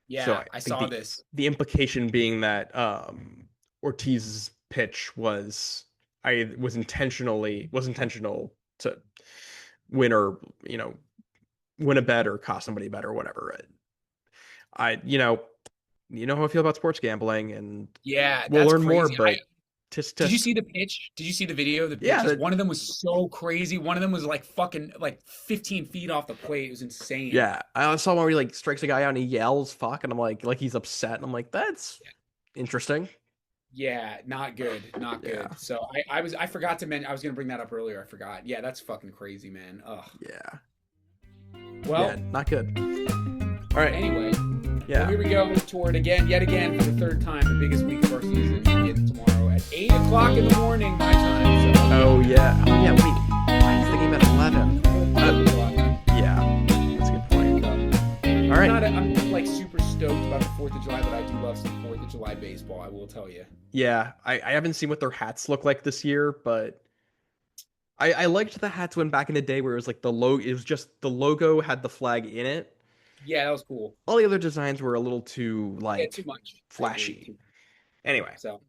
S2: Yeah,
S1: I
S2: I
S1: think
S2: saw
S1: the
S2: this.
S1: the implication being that Ortiz's pitch was intentional to win or win a bet or cost somebody a bet or whatever. I you know how I feel about sports gambling, and
S2: Yeah,
S1: we'll
S2: that's
S1: learn more.
S2: crazy. I
S1: But tisk
S2: Did you
S1: tisk,
S2: see the pitch? Did you see the video of the
S1: yeah,
S2: pitches? One of them was so crazy. One of them was like fucking like 15 feet off the plate. It was insane.
S1: yeah. I saw one where he like strikes a guy out and he yells "fuck," and I'm like he's upset, and I'm like that's interesting.
S2: Yeah, not good. Not
S1: Yeah,
S2: good. So I forgot to mention I was gonna bring that up earlier. I forgot. Yeah, that's fucking crazy, man. Ugh.
S1: yeah. Yeah,
S2: Well,
S1: not good. All right.
S2: anyway, well,
S1: Yeah.
S2: here we go toward yet again, for the third time, the biggest week of our season. Begin tomorrow at 8 o'clock in the morning, my time. So,
S1: Oh yeah. Oh yeah. Wait. Why is the game at 11? Yeah. That's a good point. All right.
S2: I'm like super stoked about the 4th of July, but I do love some 4th of July baseball, I will tell you.
S1: Yeah. I haven't seen what their hats look like this year, but I liked the hats when back in the day where it was like the logo. It was just the logo had the flag in it.
S2: Yeah, that was cool.
S1: All the other designs were a little too
S2: Yeah, too
S1: like
S2: much. I agree.
S1: flashy. Anyway,
S2: So,